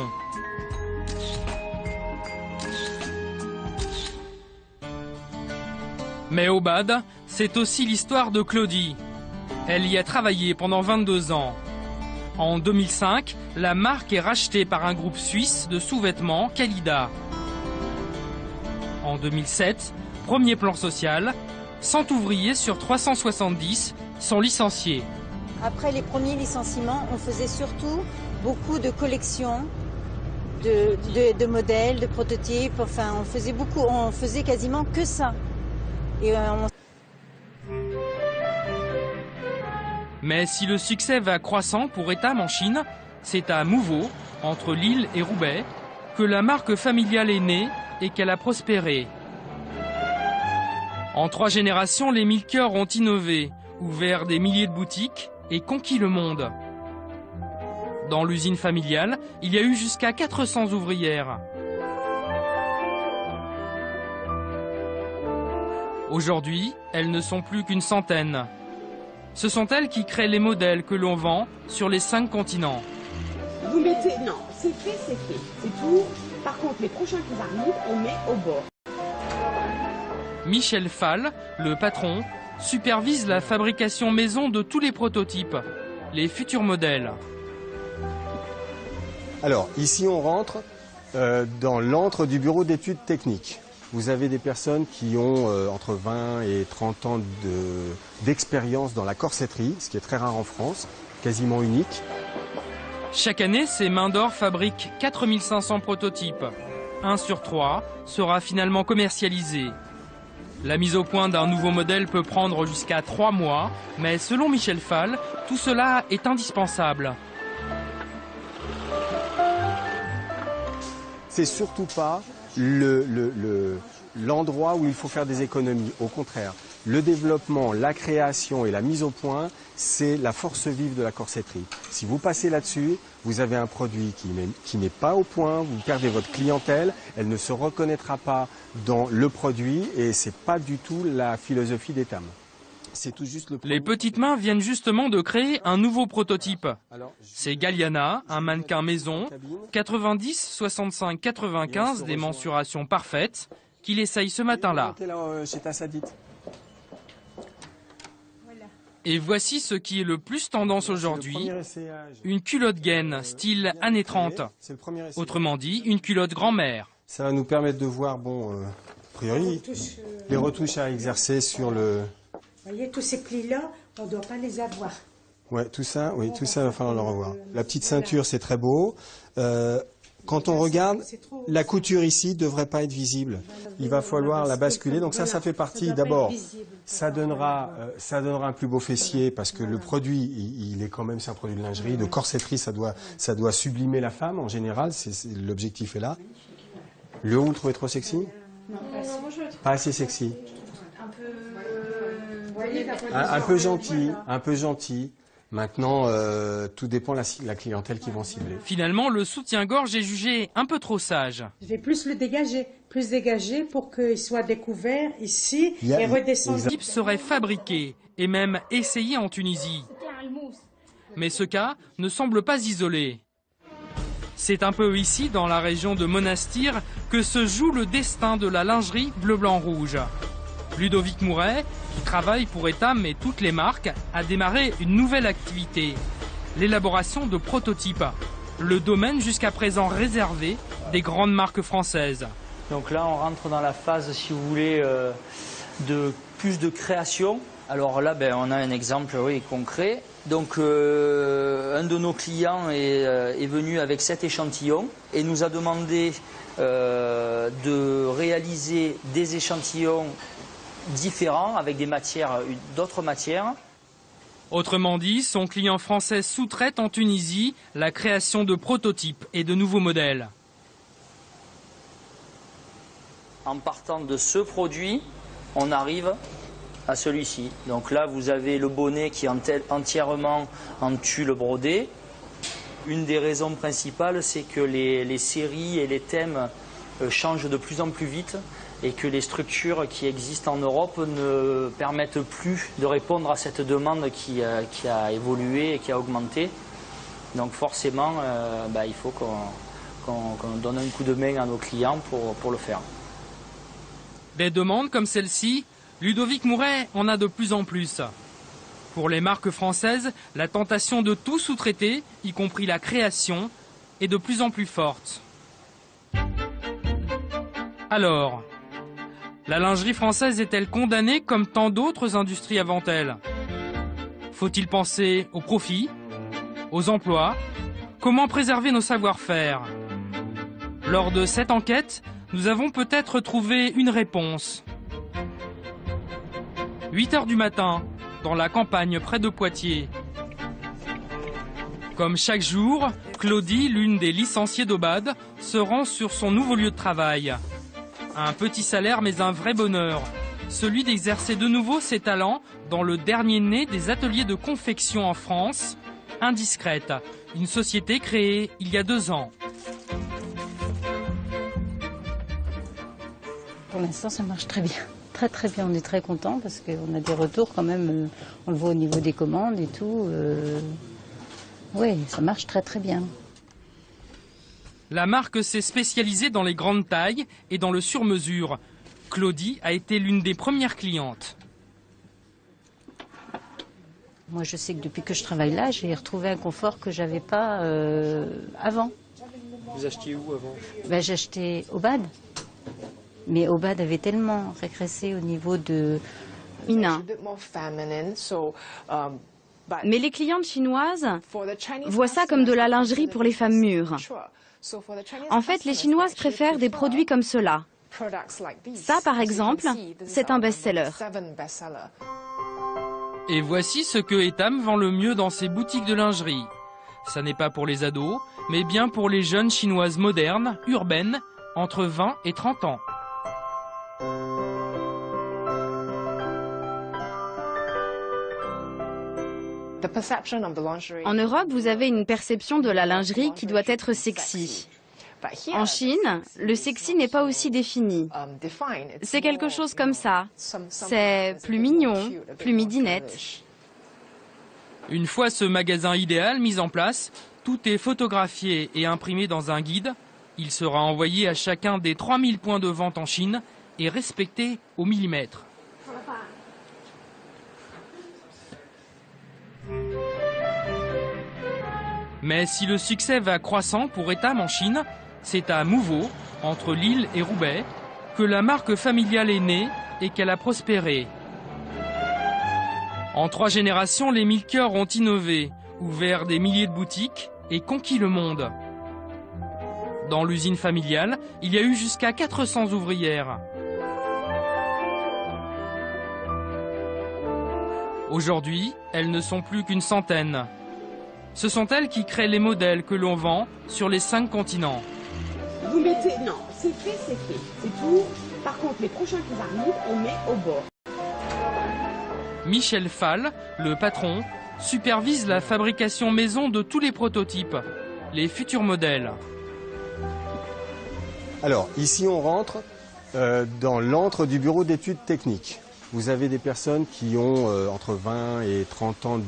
Mais Obad, c'est aussi l'histoire de Claudie. Elle y a travaillé pendant 22 ans. En 2005, la marque est rachetée par un groupe suisse de sous-vêtements, Kalida. En 2007, premier plan social, 100 ouvriers sur 370 sont licenciés. Après les premiers licenciements, on faisait surtout beaucoup de collections, de modèles, de prototypes. Enfin, on faisait quasiment que ça. Mais si le succès va croissant pour Etam en Chine, c'est à Mouveau, entre Lille et Roubaix, que la marque familiale est née et qu'elle a prospéré. En 3 générations, les milkers ont innové, ouvert des milliers de boutiques et conquis le monde. Dans l'usine familiale, il y a eu jusqu'à 400 ouvrières. Aujourd'hui, elles ne sont plus qu'une centaine. Ce sont elles qui créent les modèles que l'on vend sur les 5 continents. Vous mettez... Non, c'est fait, c'est tout. Par contre, les prochains qui arrivent, on met au bord. Michel Fall, le patron, supervise la fabrication maison de tous les prototypes, les futurs modèles. Alors, ici on rentre dans l'antre du bureau d'études techniques. Vous avez des personnes qui ont entre 20 et 30 ans d'expérience dans la corsetterie, ce qui est très rare en France, quasiment unique. Chaque année, ces mains d'or fabriquent 4500 prototypes. 1 sur 3 sera finalement commercialisé. La mise au point d'un nouveau modèle peut prendre jusqu'à 3 mois, mais selon Michel Fall, tout cela est indispensable. C'est surtout pas l'endroit où il faut faire des économies. Au contraire, le développement, la création et la mise au point, c'est la force vive de la corsetterie. Si vous passez là-dessus, vous avez un produit qui n'est pas au point, vous perdez votre clientèle, elle ne se reconnaîtra pas dans le produit et ce n'est pas du tout la philosophie d'Etam. C'est tout juste le Les petites mains viennent justement de créer un nouveau prototype. C'est Galliana, un mannequin maison, 90, 65, 95, des mensurations parfaites, qu'il essaye ce matin-là. Et voici ce qui est le plus tendance aujourd'hui, une culotte gaine, style années 30. Autrement dit, une culotte grand-mère. Ça va nous permettre de voir, bon, a priori, les retouches à exercer sur le... Vous voyez, tous ces plis-là, on ne doit pas les avoir. Ouais, tout ça, oui, tout ça, il va falloir le revoir. La petite ceinture, c'est très beau. Quand on regarde, la couture ici ne devrait pas être visible. Il va falloir la basculer. Donc ça fait partie, d'abord, ça donnera un plus beau fessier parce que le produit, il est quand même, c'est un produit de lingerie, de corsetterie, ça doit sublimer la femme en général. L'objectif est là. Le haut, vous le trouvez trop sexy? Non, pas assez sexy. Un peu gentil, un peu gentil. Maintenant, tout dépend de la clientèle qu'ils vont cibler. Finalement, le soutien-gorge est jugé un peu trop sage. Je vais plus dégager pour qu'il soit découvert ici et redescendre. Le type serait fabriqué et même essayé en Tunisie. Mais ce cas ne semble pas isolé. C'est un peu ici, dans la région de Monastir, que se joue le destin de la lingerie bleu-blanc-rouge. Ludovic Mouret, qui travaille pour Etam et toutes les marques, a démarré une nouvelle activité, l'élaboration de prototypes, le domaine jusqu'à présent réservé des grandes marques françaises. Donc là, on rentre dans la phase, si vous voulez, de plus de création. Alors là, on a un exemple concret. Donc, un de nos clients est venu avec 7 échantillons et nous a demandé de réaliser des échantillons différents avec d'autres matières. Autrement dit, son client français sous-traite en Tunisie la création de prototypes et de nouveaux modèles. En partant de ce produit, on arrive à celui-ci. Donc là, vous avez le bonnet qui est entièrement en tulle brodé. Une des raisons principales, c'est que les séries et les thèmes changent de plus en plus vite et que les structures qui existent en Europe ne permettent plus de répondre à cette demande qui a évolué et qui a augmenté. Donc forcément, il faut qu'on donne un coup de main à nos clients pour le faire. Des demandes comme celle-ci, Ludovic Mouret en a de plus en plus. Pour les marques françaises, la tentation de tout sous-traiter, y compris la création, est de plus en plus forte. Alors, la lingerie française est-elle condamnée comme tant d'autres industries avant elle? Faut-il penser au profit, aux emplois? Comment préserver nos savoir-faire? Lors de cette enquête, nous avons peut-être trouvé une réponse. 8 h du matin, dans la campagne près de Poitiers. Comme chaque jour, Claudie, l'une des licenciées d'Aubade, se rend sur son nouveau lieu de travail. Un petit salaire mais un vrai bonheur, celui d'exercer de nouveau ses talents dans le dernier né des ateliers de confection en France, Indiscrète, une société créée il y a 2 ans. Pour l'instant, ça marche très bien. Très très bien, on est très contents parce qu'on a des retours quand même, on le voit au niveau des commandes et tout. Oui, ça marche très très bien. La marque s'est spécialisée dans les grandes tailles et dans le sur-mesure. Claudie a été l'une des premières clientes. Moi, je sais que depuis que je travaille là, j'ai retrouvé un confort que j'avais pas avant. Vous achetiez où avant? J'achetais Aubade. Mais Aubade avait tellement régressé au niveau de... Mina. Mais les clientes chinoises voient ça comme de la lingerie pour les femmes mûres. En fait, les Chinoises préfèrent des produits comme cela. Ça, par exemple, c'est un best-seller. Et voici ce que Etam vend le mieux dans ses boutiques de lingerie. Ça n'est pas pour les ados, mais bien pour les jeunes chinoises modernes, urbaines entre 20 et 30 ans. En Europe, vous avez une perception de la lingerie qui doit être sexy. En Chine, le sexy n'est pas aussi défini. C'est quelque chose comme ça. C'est plus mignon, plus midinette. Une fois ce magasin idéal mis en place, tout est photographié et imprimé dans un guide. Il sera envoyé à chacun des 3000 points de vente en Chine et respecté au millimètre. Mais si le succès va croissant pour Etam en Chine, c'est à Mouveau, entre Lille et Roubaix, que la marque familiale est née et qu'elle a prospéré. En 3 générations, les milkers ont innové, ouvert des milliers de boutiques et conquis le monde. Dans l'usine familiale, il y a eu jusqu'à 400 ouvrières. Aujourd'hui, elles ne sont plus qu'une centaine. Ce sont elles qui créent les modèles que l'on vend sur les 5 continents. Vous mettez... Non, c'est fait, c'est tout. Par contre, les prochains qui arrivent, on met au bord. Michel Fall, le patron, supervise la fabrication maison de tous les prototypes, les futurs modèles. Alors, ici on rentre dans l'antre du bureau d'études techniques. Vous avez des personnes qui ont entre 20 et 30 ans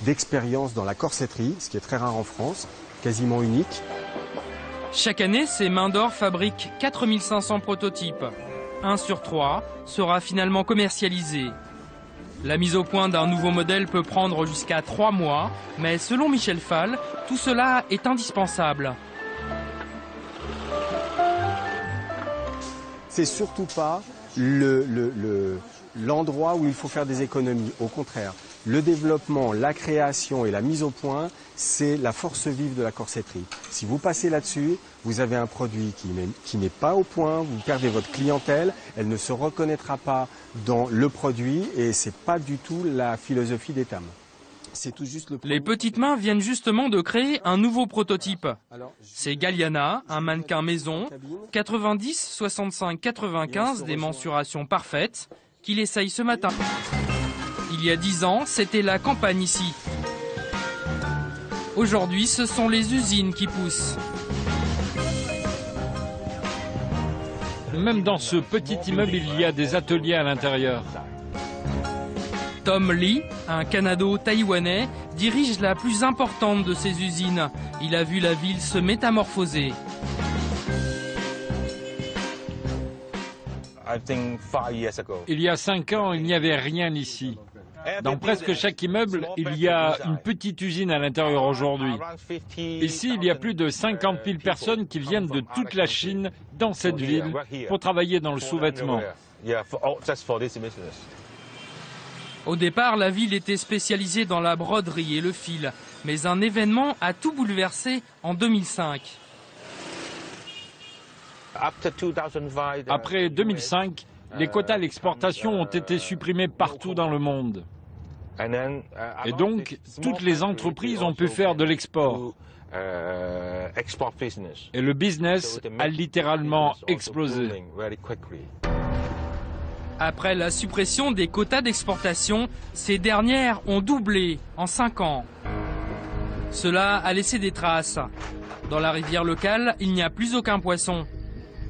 d'expérience dans la corsetterie, ce qui est très rare en France, quasiment unique. Chaque année, ces mains d'or fabriquent 4500 prototypes. 1 sur 3 sera finalement commercialisé. La mise au point d'un nouveau modèle peut prendre jusqu'à 3 mois, mais selon Michel Fall, tout cela est indispensable. C'est surtout pas l'endroit où il faut faire des économies. Au contraire, le développement, la création et la mise au point, c'est la force vive de la corsetterie. Si vous passez là-dessus, vous avez un produit qui n'est pas au point, vous perdez votre clientèle, elle ne se reconnaîtra pas dans le produit et c'est pas du tout la philosophie d'Etam. C'est tout juste le produit. Les petites mains viennent justement de créer un nouveau prototype. C'est Galliana, un mannequin maison, 90, 65, 95, des mensurations parfaites, qu'il essaye ce matin. Il y a 10 ans, c'était la campagne ici. Aujourd'hui, ce sont les usines qui poussent. Même dans ce petit immeuble, il y a des ateliers à l'intérieur. Tom Lee, un Canado-Taïwanais, dirige la plus importante de ces usines. Il a vu la ville se métamorphoser. Il y a 5 ans, il n'y avait rien ici. Dans presque chaque immeuble, il y a une petite usine à l'intérieur aujourd'hui. Ici, il y a plus de 50 000 personnes qui viennent de toute la Chine dans cette ville pour travailler dans le sous-vêtement. Au départ, la ville était spécialisée dans la broderie et le fil, mais un événement a tout bouleversé en 2005. Après 2005, les quotas à l'exportation ont été supprimés partout dans le monde. Et donc, toutes les entreprises ont pu faire de l'export. Et le business a littéralement explosé. Après la suppression des quotas d'exportation, ces dernières ont doublé en 5 ans. Cela a laissé des traces. Dans la rivière locale, il n'y a plus aucun poisson.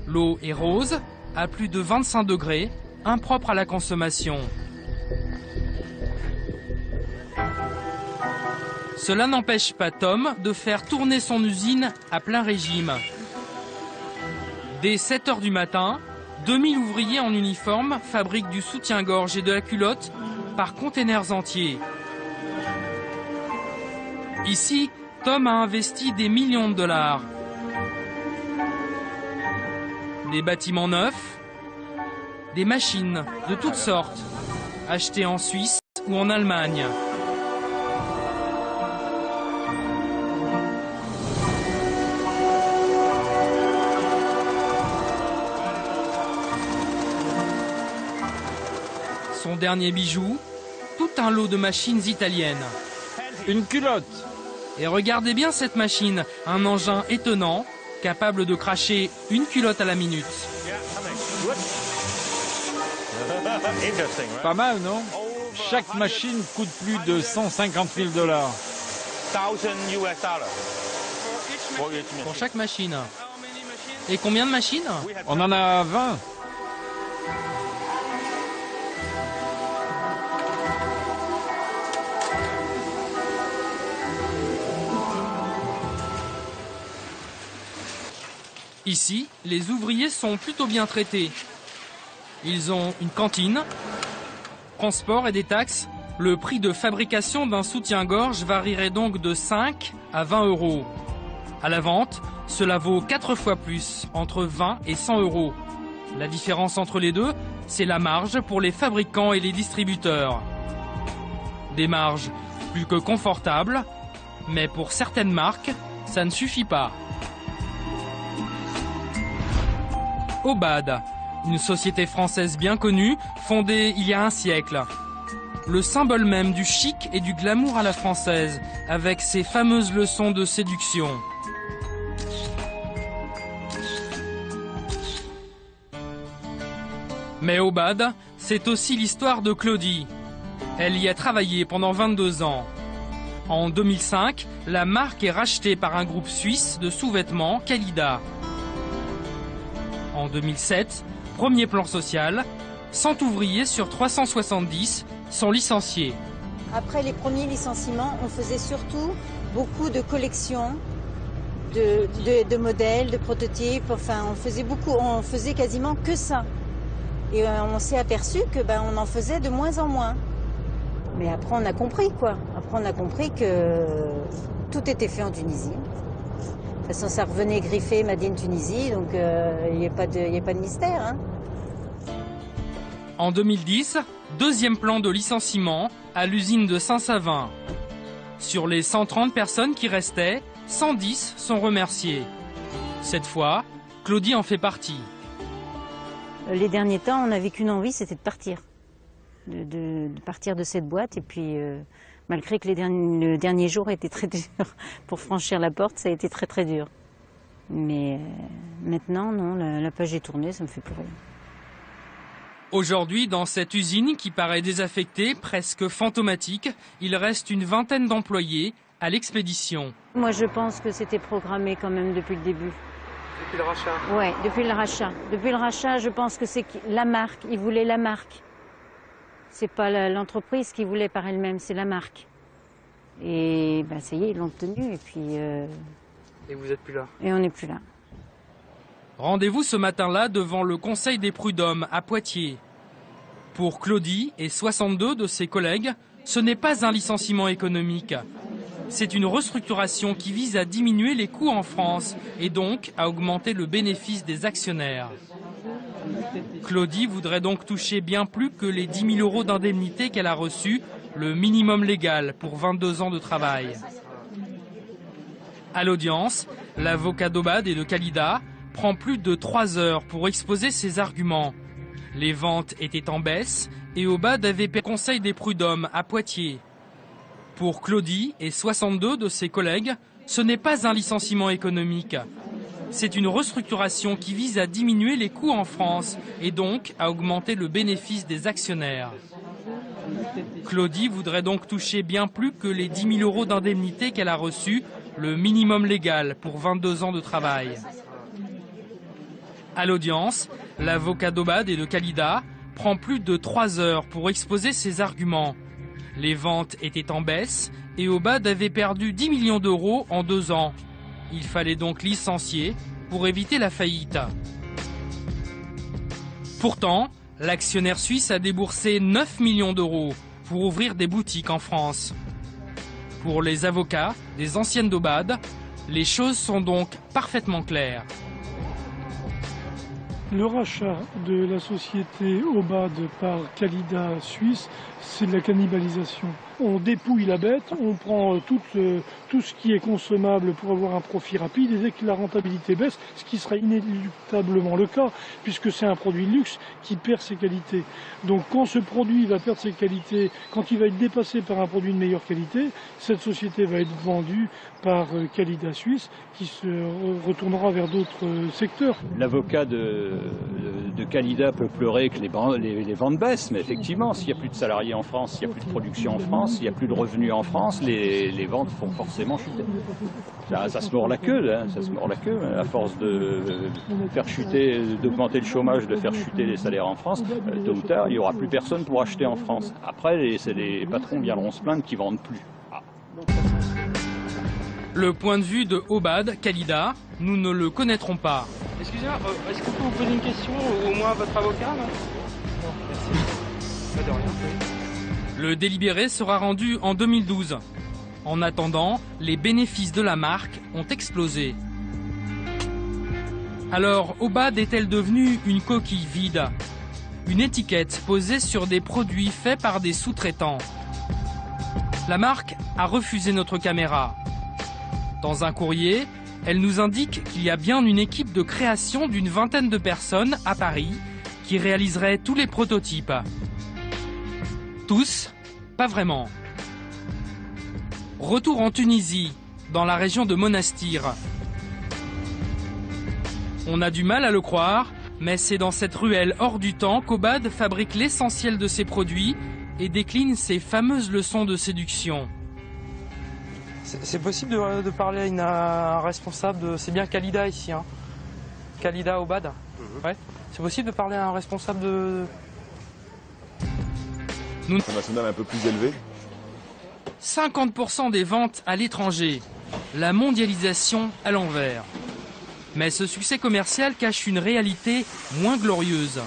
L'eau est rose, à plus de 25 degrés, impropre à la consommation. Cela n'empêche pas Tom de faire tourner son usine à plein régime. Dès 7 h du matin, 2000 ouvriers en uniforme fabriquent du soutien-gorge et de la culotte par containers entiers. Ici, Tom a investi des millions de dollars. Des bâtiments neufs, des machines de toutes sortes, achetées en Suisse ou en Allemagne. Son dernier bijou, tout un lot de machines italiennes. Une culotte. Et regardez bien cette machine, un engin étonnant, capable de cracher une culotte à la minute. Pas mal, non? Chaque machine coûte plus de 150 000 $. Pour chaque machine. Et combien de machines? On en a 20. Ici, les ouvriers sont plutôt bien traités. Ils ont une cantine, transport et des taxes. Le prix de fabrication d'un soutien-gorge varierait donc de 5 à 20 €. À la vente, cela vaut 4 fois plus, entre 20 et 100 €. La différence entre les deux, c'est la marge pour les fabricants et les distributeurs. Des marges plus que confortables, mais pour certaines marques, ça ne suffit pas. Obad, une société française bien connue, fondée il y a un siècle. Le symbole même du chic et du glamour à la française, avec ses fameuses leçons de séduction. Mais Obad, c'est aussi l'histoire de Claudie. Elle y a travaillé pendant 22 ans. En 2005, la marque est rachetée par un groupe suisse de sous-vêtements, Kalida. En 2007, premier plan social, 100 ouvriers sur 370 sont licenciés. Après les premiers licenciements, on faisait surtout beaucoup de collections, de modèles, de prototypes. Enfin, on faisait quasiment que ça. Et on s'est aperçu que on en faisait de moins en moins. Mais après, on a compris quoi. Après, on a compris que tout était fait en Tunisie. De toute façon, ça revenait griffé Made in Tunisie, donc il n'y a pas de mystère. Hein. En 2010, deuxième plan de licenciement à l'usine de Saint-Savin. Sur les 130 personnes qui restaient, 110 sont remerciées. Cette fois, Claudie en fait partie. Les derniers temps, on n'avait qu'une envie, c'était de partir. De partir de cette boîte. Et puis, malgré que le dernier jour était très dur, pour franchir la porte, ça a été très très dur. Mais maintenant, non, la page est tournée, ça me fait plus rien. Aujourd'hui, dans cette usine qui paraît désaffectée, presque fantomatique, il reste une vingtaine d'employés à l'expédition. Moi, je pense que c'était programmé quand même depuis le début. Depuis le rachat? Oui, depuis le rachat. Depuis le rachat, je pense que c'est la marque. Ils voulaient la marque. C'est pas l'entreprise qui voulait par elle-même, c'est la marque. Et ça y est, ils l'ont obtenu. Et puis. Et vous n'êtes plus là? Et on n'est plus là. Rendez-vous ce matin-là devant le Conseil des prud'hommes à Poitiers. Pour Claudie et 62 de ses collègues, ce n'est pas un licenciement économique. C'est une restructuration qui vise à diminuer les coûts en France et donc à augmenter le bénéfice des actionnaires. Claudie voudrait donc toucher bien plus que les 10 000 € d'indemnité qu'elle a reçus, le minimum légal pour 22 ans de travail. À l'audience, l'avocat d'Obad et de Kalida prend plus de 3 heures pour exposer ses arguments. Les ventes étaient en baisse et Obad avait perdu le Conseil des prud'hommes à Poitiers. Pour Claudie et 62 de ses collègues, ce n'est pas un licenciement économique. C'est une restructuration qui vise à diminuer les coûts en France et donc à augmenter le bénéfice des actionnaires. Claudie voudrait donc toucher bien plus que les 10 000 € d'indemnité qu'elle a reçus, le minimum légal pour 22 ans de travail. À l'audience, l'avocat d'Obad et de Kalida prend plus de 3 heures pour exposer ses arguments. Les ventes étaient en baisse et Obad avait perdu 10 millions d'euros en 2 ans. Il fallait donc licencier pour éviter la faillite. Pourtant, l'actionnaire suisse a déboursé 9 millions d'euros pour ouvrir des boutiques en France. Pour les avocats des anciennes d'Obad, les choses sont donc parfaitement claires. Le rachat de la société Obad par Calida Suisse, c'est de la cannibalisation. On dépouille la bête, on prend tout ce qui est consommable pour avoir un profit rapide, et dès que la rentabilité baisse, ce qui sera inéluctablement le cas, puisque c'est un produit de luxe qui perd ses qualités. Donc quand ce produit va perdre ses qualités, quand il va être dépassé par un produit de meilleure qualité, cette société va être vendue par Calida Suisse, qui se retournera vers d'autres secteurs. L'avocat de Calida peut pleurer que les ventes baissent, mais effectivement, s'il n'y a plus de salariés en France, s'il n'y a plus de production en France, s'il n'y a plus de revenus en France, les ventes vont forcément chuter. Ça se mord la queue, hein, ça se mord la queue. À force de faire chuter, d'augmenter le chômage, de faire chuter les salaires en France, tôt ou tard, il n'y aura plus personne pour acheter en France. Après, les patrons viendront se plaindre qu'ils ne vendent plus. Ah. Le point de vue de Obad Calida, nous ne le connaîtrons pas. Excusez-moi, est-ce que je peux vous poser une question, au moins à votre avocat, non? Non, merci. Pas de rien. Le délibéré sera rendu en 2012. En attendant, les bénéfices de la marque ont explosé. Alors, Obad est-elle devenue une coquille vide? Une étiquette posée sur des produits faits par des sous-traitants. La marque a refusé notre caméra. Dans un courrier, elle nous indique qu'il y a bien une équipe de création d'une vingtaine de personnes à Paris qui réaliserait tous les prototypes. Tous? Pas vraiment. Retour en Tunisie, dans la région de Monastir. On a du mal à le croire, mais c'est dans cette ruelle hors du temps qu'Obad fabrique l'essentiel de ses produits et décline ses fameuses leçons de séduction. C'est possible de parler à un responsable de... C'est bien Calida ici, hein? Calida Obad. Ouais. C'est possible de parler à un responsable de... International un peu plus élevé. 50% des ventes à l'étranger. La mondialisation à l'envers. Mais ce succès commercial cache une réalité moins glorieuse.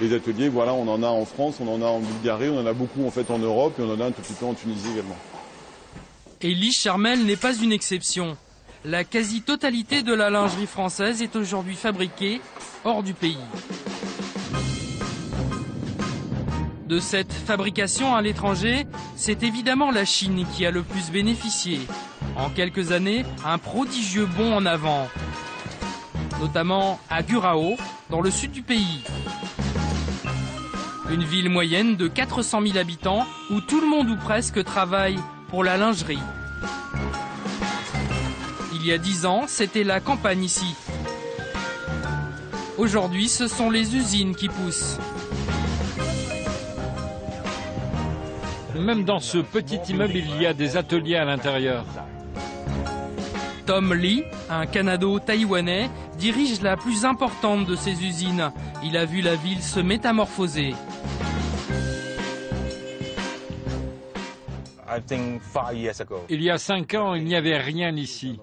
Les ateliers, voilà, on en a en France, on en a en Bulgarie, on en a beaucoup en fait en Europe et on en a un tout petit peu en Tunisie également. Élie Charmel n'est pas une exception. La quasi-totalité de la lingerie française est aujourd'hui fabriquée hors du pays. De cette fabrication à l'étranger, c'est évidemment la Chine qui a le plus bénéficié. En quelques années, un prodigieux bond en avant. Notamment à Gurao, dans le sud du pays. Une ville moyenne de 400 000 habitants où tout le monde ou presque travaille pour la lingerie. Il y a 10 ans, c'était la campagne ici. Aujourd'hui, ce sont les usines qui poussent. Même dans ce petit immeuble, il y a des ateliers à l'intérieur. Tom Lee, un Canado-Taïwanais, dirige la plus importante de ces usines. Il a vu la ville se métamorphoser. Il y a 5 ans, il n'y avait rien ici.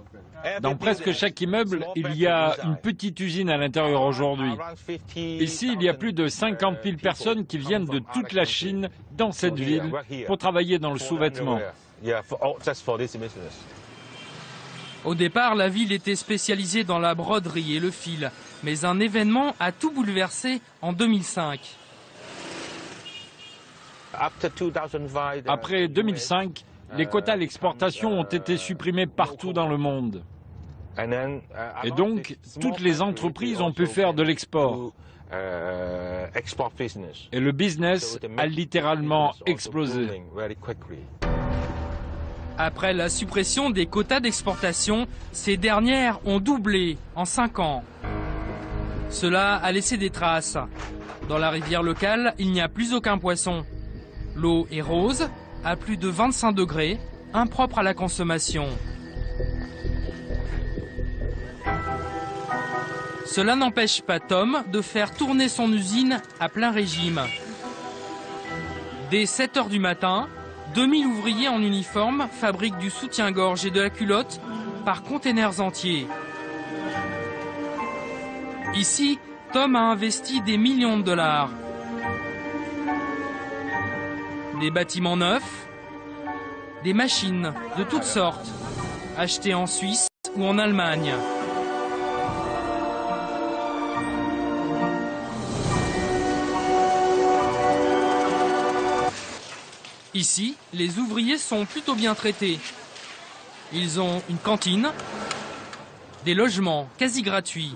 Dans presque chaque immeuble, il y a une petite usine à l'intérieur aujourd'hui. Ici, il y a plus de 50 000 personnes qui viennent de toute la Chine dans cette ville pour travailler dans le sous-vêtement. Au départ, la ville était spécialisée dans la broderie et le fil. Mais un événement a tout bouleversé en 2005. Après 2005, les quotas à l'exportation ont été supprimés partout dans le monde. Et donc, toutes les entreprises ont pu faire de l'export. Et le business a littéralement explosé. Après la suppression des quotas d'exportation, ces dernières ont doublé en 5 ans. Cela a laissé des traces. Dans la rivière locale, il n'y a plus aucun poisson. L'eau est rose, à plus de 25 degrés, impropre à la consommation. Cela n'empêche pas Tom de faire tourner son usine à plein régime. Dès 7 h du matin, 2000 ouvriers en uniforme fabriquent du soutien-gorge et de la culotte par containers entiers. Ici, Tom a investi des millions de dollars. Des bâtiments neufs, des machines de toutes sortes, achetées en Suisse ou en Allemagne. Ici, les ouvriers sont plutôt bien traités. Ils ont une cantine, des logements quasi gratuits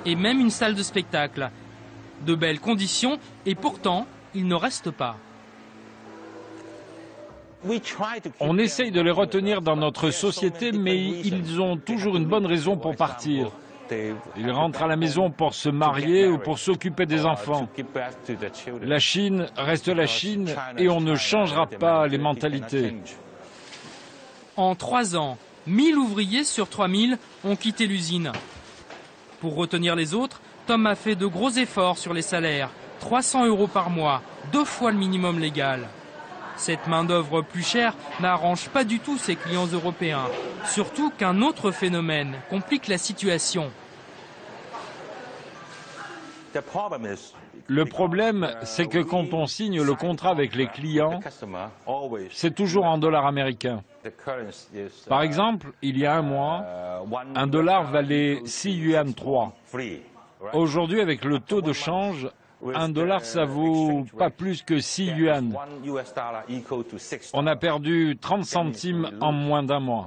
et même une salle de spectacle. De belles conditions et pourtant, ils ne restent pas. On essaye de les retenir dans notre société, mais ils ont toujours une bonne raison pour partir. Ils rentrent à la maison pour se marier ou pour s'occuper des enfants. La Chine reste la Chine et on ne changera pas les mentalités. En 3 ans, 1000 ouvriers sur 3000 ont quitté l'usine. Pour retenir les autres, Tom a fait de gros efforts sur les salaires. 300 € par mois, 2 fois le minimum légal. Cette main-d'œuvre plus chère n'arrange pas du tout ses clients européens. Surtout qu'un autre phénomène complique la situation. Le problème, c'est que quand on signe le contrat avec les clients, c'est toujours en dollars américains. Par exemple, il y a un mois, un dollar valait 6 yuan 3. Aujourd'hui, avec le taux de change, un dollar, ça vaut pas plus que 6 yuan. On a perdu 30 centimes en moins d'un mois.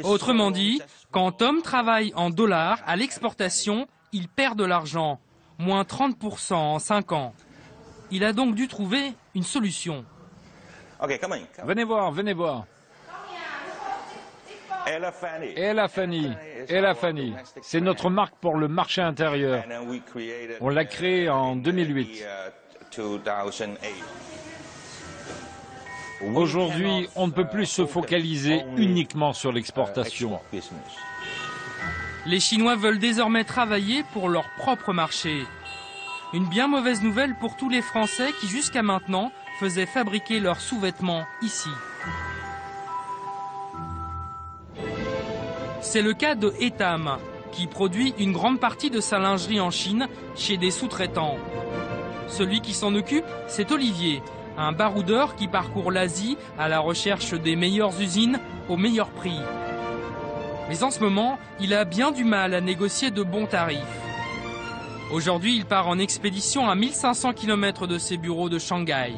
Autrement dit, quand Tom travaille en dollars à l'exportation, il perd de l'argent, moins 30% en 5 ans. Il a donc dû trouver une solution. Venez voir, venez voir. Ella Fanny, c'est notre marque pour le marché intérieur. On l'a créée en 2008. Aujourd'hui, on ne peut plus se focaliser uniquement sur l'exportation. Les Chinois veulent désormais travailler pour leur propre marché. Une bien mauvaise nouvelle pour tous les Français qui jusqu'à maintenant faisaient fabriquer leurs sous-vêtements ici. C'est le cas de Etam, qui produit une grande partie de sa lingerie en Chine chez des sous-traitants. Celui qui s'en occupe, c'est Olivier, un baroudeur qui parcourt l'Asie à la recherche des meilleures usines au meilleur prix. Mais en ce moment, il a bien du mal à négocier de bons tarifs. Aujourd'hui, il part en expédition à 1500 km de ses bureaux de Shanghai.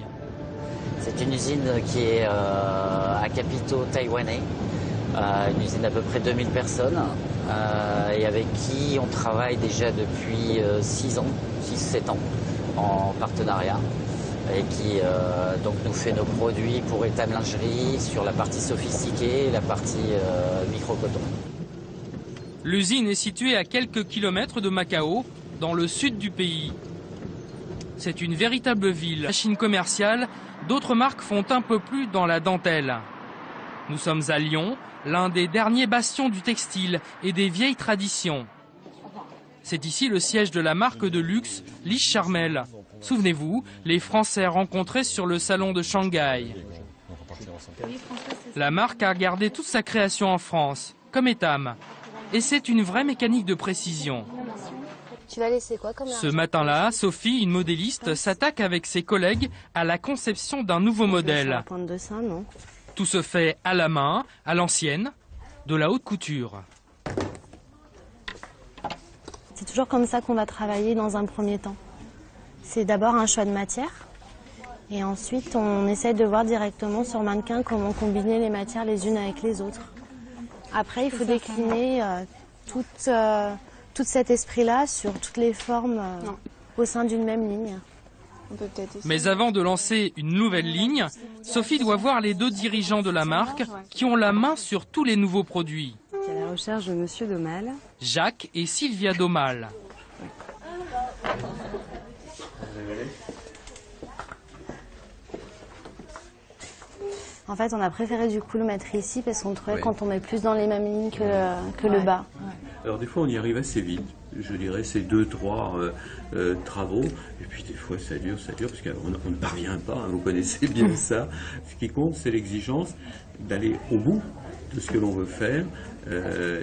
C'est une usine qui est à capitaux taïwanais. Une usine d'à peu près 2000 personnes et avec qui on travaille déjà depuis 6-7 ans en partenariat et qui donc nous fait nos produits pour Etam Lingerie sur la partie sophistiquée et la partie micro-coton. L'usine est située à quelques kilomètres de Macao, dans le sud du pays. C'est une véritable ville. La Chine commerciale, d'autres marques font un peu plus dans la dentelle. Nous sommes à Lyon, l'un des derniers bastions du textile et des vieilles traditions. C'est ici le siège de la marque de luxe Lee Charmel. Souvenez-vous, les Français rencontrés sur le salon de Shanghai. La marque a gardé toute sa création en France, comme Etam. Et c'est une vraie mécanique de précision. Tu vas laisser quoi comme Ce matin-là, Sophie, une modéliste, s'attaque avec ses collègues à la conception d'un nouveau modèle. De ça, non. Tout se fait à la main, à l'ancienne, de la haute couture. C'est toujours comme ça qu'on va travailler dans un premier temps. C'est d'abord un choix de matière et ensuite on essaie de voir directement sur mannequin comment combiner les matières les unes avec les autres. Après, il faut décliner tout cet esprit-là sur toutes les formes au sein d'une même ligne. Mais avant de lancer une nouvelle ligne, Sophie doit voir les 2 dirigeants de la marque qui ont la main sur tous les nouveaux produits. À la recherche de Monsieur Domal. Jacques et Sylvia Domal. En fait, on a préféré du coup le mettre ici parce qu'on trouvait qu'on tombait plus dans les mêmes lignes que le bas. Alors des fois, on y arrive assez vite. Je dirais c'est 2-3 travaux. Et puis des fois, ça dure, parce qu'on ne parvient pas. Hein, vous connaissez bien ça. Ce qui compte, c'est l'exigence d'aller au bout de ce que l'on veut faire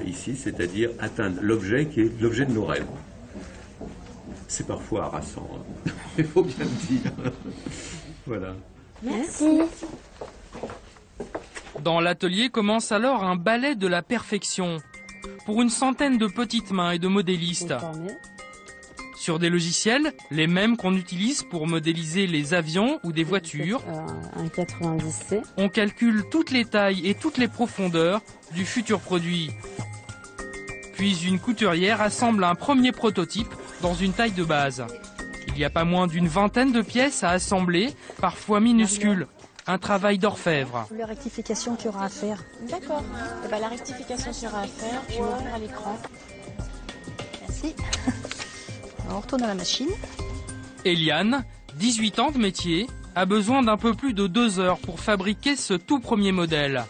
ici, c'est-à-dire atteindre l'objet qui est l'objet de nos rêves. C'est parfois harassant. Hein. Il faut bien le dire. Voilà. Merci. Dans l'atelier commence alors un ballet de la perfection pour une centaine de petites mains et de modélistes. Sur des logiciels, les mêmes qu'on utilise pour modéliser les avions ou des voitures, Un 90C. on calcule toutes les tailles et toutes les profondeurs du futur produit. Puis une couturière assemble un premier prototype dans une taille de base. Il n'y a pas moins d'une vingtaine de pièces à assembler, parfois minuscules. Un travail d'orfèvre. La rectification qu'il y aura à faire. D'accord. Eh ben, la rectification qu'il y aura à faire, je vais ouvrir à l'écran. Merci. On retourne à la machine. Eliane, 18 ans de métier, a besoin d'un peu plus de 2 heures pour fabriquer ce tout premier modèle.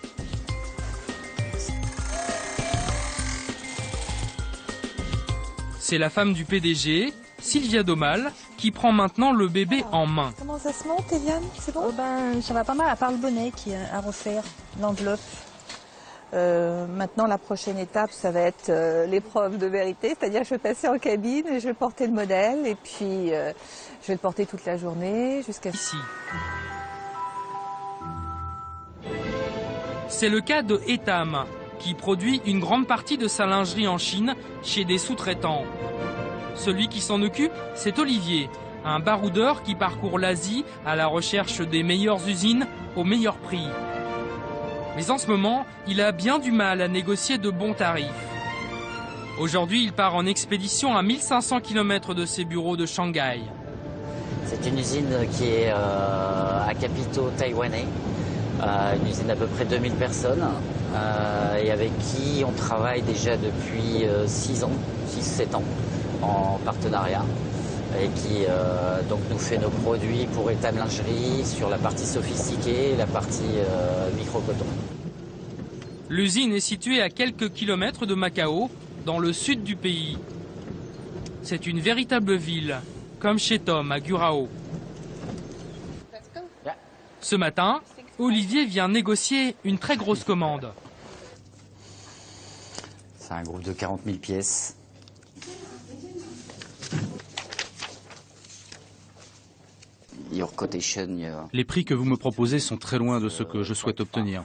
C'est la femme du PDG, Sylvia Domal, qui prend maintenant le bébé en main. Comment ça se monte, Eliane? C'est bon? Ça va pas mal, à part le bonnet qui est à refaire, l'enveloppe. Maintenant, la prochaine étape, ça va être l'épreuve de vérité, c'est-à-dire que je vais passer en cabine et je vais porter le modèle et puis je vais le porter toute la journée jusqu'à ici. C'est le cas de Etam, qui produit une grande partie de sa lingerie en Chine chez des sous-traitants. Celui qui s'en occupe, c'est Olivier, un baroudeur qui parcourt l'Asie à la recherche des meilleures usines au meilleur prix. Mais en ce moment, il a bien du mal à négocier de bons tarifs. Aujourd'hui, il part en expédition à 1500 km de ses bureaux de Shanghai. C'est une usine qui est à capitaux taïwanais, une usine d'à peu près 2000 personnes, et avec qui on travaille déjà depuis 6-7 ans en partenariat, et qui donc nous fait nos produits pour Etam Lingerie sur la partie sophistiquée et la partie micro-coton. L'usine est située à quelques kilomètres de Macao, dans le sud du pays. C'est une véritable ville, comme chez Tom à Gurao. Ce matin, Olivier vient négocier une très grosse commande. C'est un groupe de 40 000 pièces. Les prix que vous me proposez sont très loin de ce que je souhaite obtenir.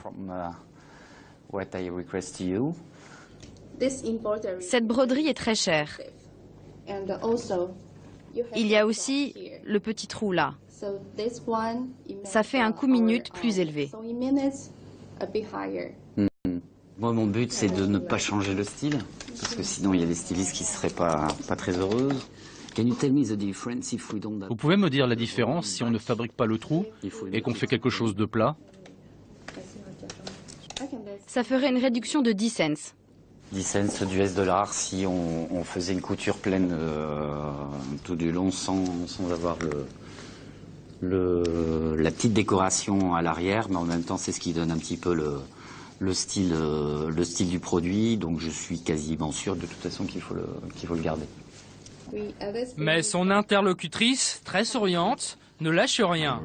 Cette broderie est très chère. Il y a aussi le petit trou là. Ça fait un coût minute plus élevé. Moi, mon but, c'est de ne pas changer le style, parce que sinon, il y a des stylistes qui ne seraient pas très heureuses. Vous pouvez me dire la différence si on ne fabrique pas le trou et qu'on fait quelque chose de plat? Ça ferait une réduction de 10 cents. 10 cents du $, si on faisait une couture pleine tout du long sans avoir la petite décoration à l'arrière, mais en même temps c'est ce qui donne un petit peu le style du produit, donc je suis quasiment sûr de toute façon qu'il faut le garder. Mais son interlocutrice, très souriante, ne lâche rien.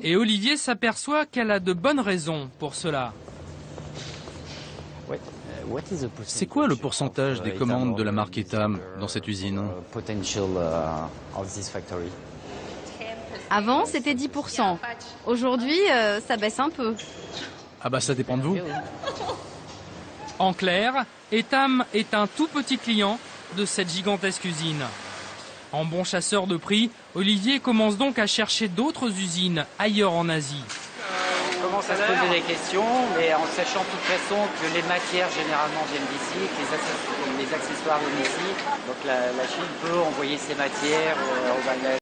Et Olivier s'aperçoit qu'elle a de bonnes raisons pour cela. C'est quoi le pourcentage des commandes de la marque Etam dans cette usine? Avant, c'était 10%. Aujourd'hui, ça baisse un peu. Ah bah ça dépend de vous. En clair, Etam est un tout petit client de cette gigantesque usine. En bon chasseur de prix, Olivier commence donc à chercher d'autres usines ailleurs en Asie. On commence à se poser des questions, mais en sachant de toute façon que les matières généralement viennent d'ici, que les accessoires viennent d'ici. Donc la Chine peut envoyer ses matières au Bangladesh.